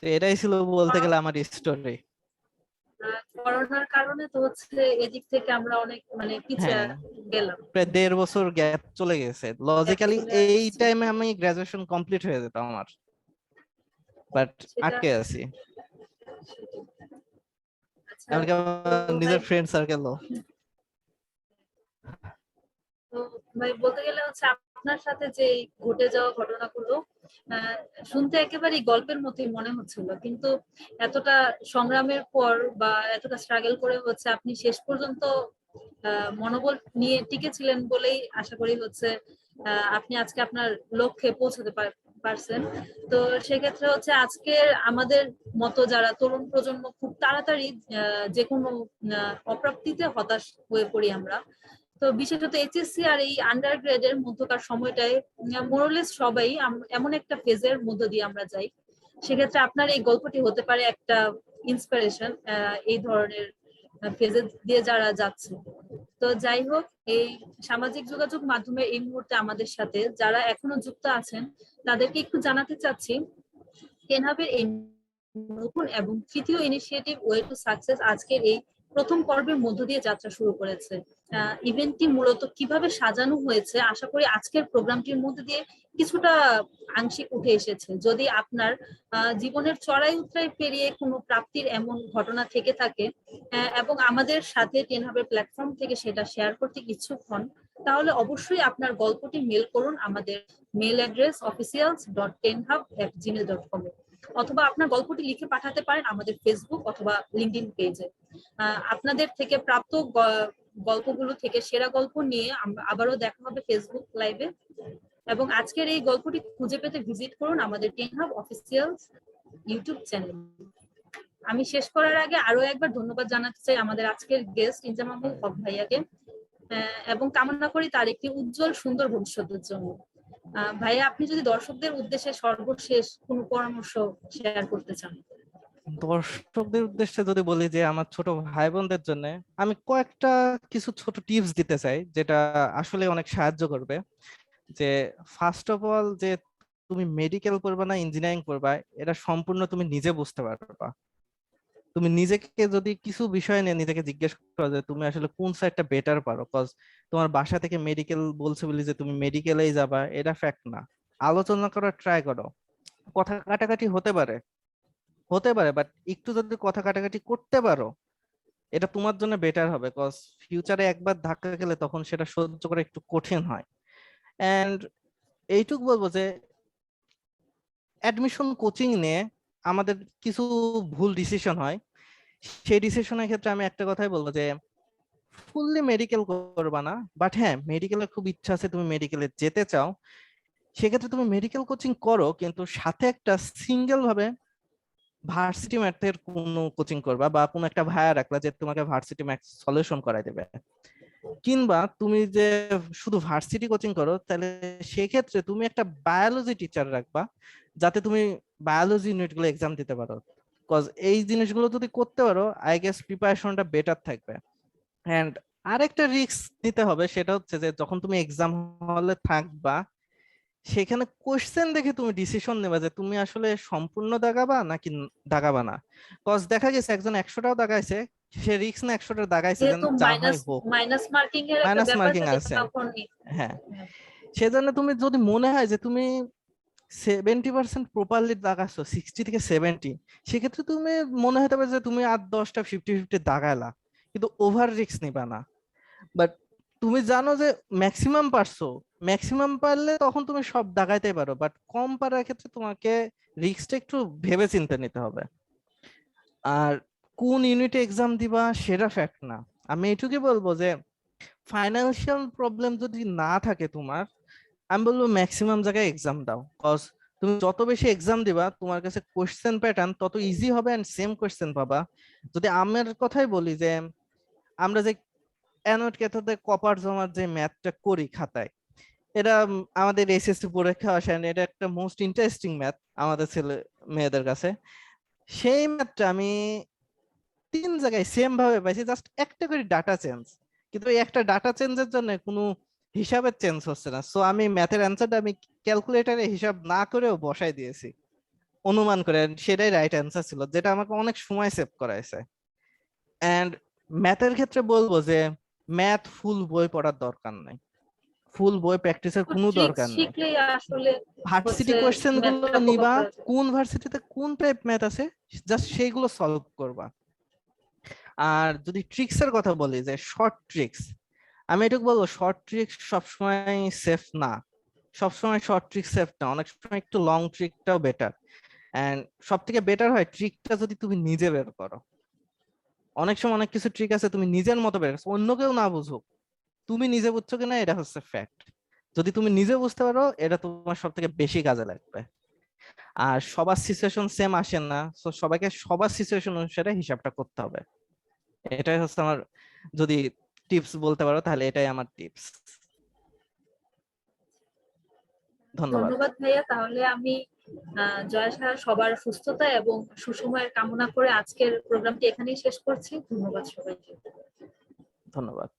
তো এটাই ছিল বলতে গেলে আমার স্টোরি। করোনার কারণে তো হচ্ছে এদিক থেকে আমরা অনেক মানে পিছিয়ে হ্যাঁ, গেলাম, প্রায় 1.5 বছর গ্যাপ চলে গেছে। গ্যাপ লজিক্যালি চলে এই আসছে। টাইমে আমি গ্রাজুয়েশন কমপ্লিট হয়ে যেত আমার, বাট সেটা আটকে আছি। আচ্ছা। এমনকি তো আমার ভাই, নিজের ফ্রেন্ড সার্কেলও। তো ভাই বলতে গেলে হচ্ছে আপনার সাথে যে এই ঘটে যাওয়া ঘটনাগুলো আহ, শুনতে একেবারেই গল্পের মতোই মনে হচ্ছিল, কিন্তু এতটা সংগ্রামের পর বা এতটা স্ট্রাগল করে হচ্ছে আপনি শেষ পর্যন্ত মনোবল নিয়ে টিকেছিলেন বলেই আশা করি হচ্ছে আপনি আজকে আপনার লক্ষ্যে পৌঁছাতে পারছেন। তো সেক্ষেত্রে হচ্ছে আজকে আমাদের মতো যারা তরুণ প্রজন্ম খুব তাড়াতাড়ি যে কোনো অপ্রাপ্তিতে হতাশ হয়ে পড়ি আমরা। তো বিশেষত এইচএসসি আর এই আন্ডার গ্রেডের মধ্যকার সময়টায় মোরলেস সবাই এমন একটা ফেজের মধ্য দিয়ে আমরা যাই। সেক্ষেত্রে আপনার এই গল্পটি হতে পারে একটা ইন্সপিরেশন এই ধরনের ফেজে দিয়ে যারা যাচ্ছে। তো যাই হোক, এই সামাজিক যোগাযোগ মাধ্যমে এই মুহূর্তে আমাদের সাথে যারা এখনো যুক্ত আছেন তাদেরকে একটু জানাতে চাচ্ছি, টেনহাবের এই নতুন এবং তৃতীয় ইনিশিয়েটিভ ওয়ে টু সাকসেস আজকের এই প্রথম পর্বের মধ্য দিয়ে যাত্রা শুরু করেছে। ইভেন্টটি মূলত কিভাবে সাজানো হয়েছে আশা করি আজকের প্রোগ্রামটির মধ্যে দিয়ে কিছুটা আংশিক উঠে এসেছে। যদি আপনার জীবনের চড়াই উতরাই পেরিয়ে কোনো প্রাপ্তির এমন ঘটনা থেকে থাকে এবং আমাদের সাথে টেনহাবের প্ল্যাটফর্ম থেকে সেটা শেয়ার করতে ইচ্ছুক হন, তাহলে অবশ্যই আপনার গল্পটি মেল করুন আমাদের মেল অ্যাড্রেস officials.tenhub@gmail.com এ, অথবা আপনার গল্পটি লিখে পাঠাতে পারেন আমাদের ফেসবুক অথবা লিঙ্কডইন পেজে। আপনাদের থেকে প্রাপ্ত গল্পগুলো থেকে সেরা গল্প নিয়ে আবারও দেখা হবে ফেসবুক লাইভে। এবং আজকের এই গল্পটি খুঁজে পেতে ভিজিট করুন আমাদের টেনহাব অফিসিয়াল ইউটিউব চ্যানেল। আমি শেষ করার আগে আরো একবার ধন্যবাদ জানাতে চাই আমাদের আজকের গেস্ট ইনজামামুল হক ভাইয়াকে, এবং কামনা করি তার একটি উজ্জ্বল সুন্দর ভবিষ্যতের জন্য। ভাইয়া, আপনি যদি দর্শকদের উদ্দেশ্যে সর্বশেষ কোনো পরামর্শ শেয়ার করতে চান। দর্শকদের উদ্দেশ্যে যদি বলি যে আমার ছোট ভাই বোনদের জন্য আমি কয়েকটা কিছু ছোট টিপস দিতে চাই, যেটা আসলে অনেক সাহায্য করবে। যে ফার্স্ট অফ অল, যে তুমি মেডিকেল করবা না ইঞ্জিনিয়ারিং করবা, এটা সম্পূর্ণ তুমি নিজে বুঝতে পারবা। তুমি নিজেকে যদি কিছু বিষয় নিয়ে নিজেকে জিজ্ঞেস করো যে তুমি আসলে কোন সাইডটা বেটার পারো, কজ তোমার বাসা থেকে মেডিকেল বলছে বলি যে তুমি মেডিকেলেই যাবা, এটা ফ্যাক্ট না। আলোচনা করার ট্রাই করো। কথা কাটাকাটি হতে পারে বাট একটু যদি কথা কাটাকাটি করতে পারো, এটা তোমার জন্য বেটার হবে, কজ ফিউচারে একবার ধাক্কা খেলে তখন সেটা সহ্য করা একটু কঠিন হয়। এন্ড এইটুক বলবো যে অ্যাডমিশন কোচিং নিয়ে আমাদের কিছু ভুল ডিসিশন হয়। সেই ডিসিশনের ক্ষেত্রে আমি একটা কথাই বলবো যে ফুললি মেডিকেল করবা না, বাট হ্যাঁ মেডিকেলের খুব ইচ্ছা আছে, তুমি মেডিকেলে যেতে চাও, সেক্ষেত্রে তুমি মেডিকেল কোচিং করো, কিন্তু সাথে একটা সিঙ্গেল ভাবে ভার্সিটি ম্যাথের কোনো কোচিং করবা, বা কোনো একটা ভাইয়া রাখলা যে তোমাকে ভার্সিটি ম্যাথ সলিউশন করাই দেবে। কিংবা তুমি যে শুধু ভার্সিটি কোচিং করো, তাহলে সেক্ষেত্রে তুমি একটা বায়োলজি টিচার রাখবা, যাতে তুমি বায়োলজি ইউনিট গুলো এক্সাম দিতে পারো। কজ এই জিনিসগুলো যদি করতে পারো, আই গেস প্রিপারেশনটা বেটার থাকবে। এন্ড আরেকটা রিস্ক নিতে হবে, সেটা হচ্ছে যে যখন তুমি এক্সাম হলে থাকবা, সেখানে কোশ্চেন দেখে তুমি ডিসিশন নেবা যে তুমি আসলে সম্পূর্ণ দাগাবা নাকি দাগাবা না। কজ দেখা গেছে একজন 100টাও দাগাইছে, সে রিস্ক না 100টা দাগাইছে, যেন যেহেতু যা হয় মাইনাস হোক। মাইনাস মার্কিং এর একটা মাইনাস ব্যাপার মার্কিং থাকে, তো আছে। তখন হ্যাঁ, সেজন্য তুমি যদি মনে হয় যে তুমি 70% প্রপারলি দাগাচ্ছ, 60 থেকে 70, সেক্ষেত্রে তুমি মনে হতে পারে যে তুমি আর 10টা 50-50 দাগাইলা, কিন্তু ওভার রিস্ক নিবা না। বাট তুমি জানো যে ম্যাক্সিমাম পারছো, ম্যাক্সিমাম পারলে তখন তুমি সব দাগাইতে পারো, বাট কম পারার ক্ষেত্রে তোমাকে রিস্কটা একটু ভেবে চিন্তে নিতে হবে। আর কোন ইউনিটে এক্সাম দিবা সেটা ফ্যাক্ট না। আমি এটুকুই বলবো যে ফাইনান্সিয়াল প্রবলেম যদি না থাকে তোমার, আমি বলবো ম্যাক্সিমাম জায়গায় এক্সাম দাও। কজ তুমি যত বেশি এক্সাম দিবা, তোমার কাছে কোশ্চেন প্যাটার্ন তত ইজি হবে এন্ড সেম কোশ্চেন পাবা। যদি আমার কথাই বলি যে আমরা যে অ্যানোড ক্যাথোডে কপার জমার যে ম্যাথটা করি খাতায়, এটা আমাদের এসএসসি পরীক্ষা আসে, and এটা একটা মোস্ট ইন্টারেস্টিং ম্যাথ আমাদের ছেলে মেয়েদের কাছে। সেই ম্যাথটা আমি 3 জায়গায় সেম ভাবে পাইছি, জাস্ট একটা করে ডাটা চেঞ্জ, কিন্তু এই একটা ডাটা চেঞ্জের জন্য কোনো হিসাবের চেঞ্জ হচ্ছে না। সো আমি ম্যাথের অ্যান্সারটা আমি ক্যালকুলেটরে হিসাব না করেও বসাই দিয়েছি। অনুমান করে সেটাই রাইট অ্যান্সার ছিল, যেটা আমাকে অনেক সময় সেভ করাইছে। এন্ড ম্যাথের ক্ষেত্রে বলবো যে ম্যাথ ফুল বই পড়ার দরকার নাই, ফুল বই প্র্যাকটিসের কোনো ট্রিক্স দরকার নেই। শিখলেই আসলে ভার্সিটি হচ্ছে কোশ্চেন গুলো ম্যাথটা কোপ আপ নিবা, করা যায়। কোন ভার্সিটিতে কোন টাইপ ম্যাথ আছে জাস্ট সেইগুলো সলভ করবা। আর যদি ট্রিক্স এর কথা বলি, যে শর্ট ট্রিক্স, আমি এটুকু বলবো শর্ট ট্রিক্স সবসময় সেফ না, সবসময় শর্ট ট্রিক সেফ না, অনেক সময় একটু লং ট্রিকটাও বেটার। এন্ড সব থেকে বেটার হয় ট্রিকটা যদি তুমি নিজে বের করো। অনেক সময় অনেক কিছু ট্রিক আছে তুমি নিজের মতো বের করছো, অন্য কেউ না বুঝুক, তুমি নিজে বুঝছো কিনা এটা হচ্ছে ফ্যাক্ট। যদি তুমি নিজে বুঝতে পারো এটা তোমার সব থেকে বেশি কাজে লাগবে। আর সবার সিচুয়েশন সেম আসে না, তো সবাইকে সবার সিচুয়েশন অনুসারে হিসাবটা করতে হবে। এটাই হচ্ছে আমার, যদি টিপস বলতে পারো তাহলে এটাই আমার টিপস। ধন্যবাদ। ধন্যবাদ ভাইয়া। তাহলে আমি জয়া সাহা সবার সুস্থতা এবং সুসময়ের কামনা করে আজকের প্রোগ্রামটি এখানেই শেষ করছি। ধন্যবাদ সবাইকে। ধন্যবাদ।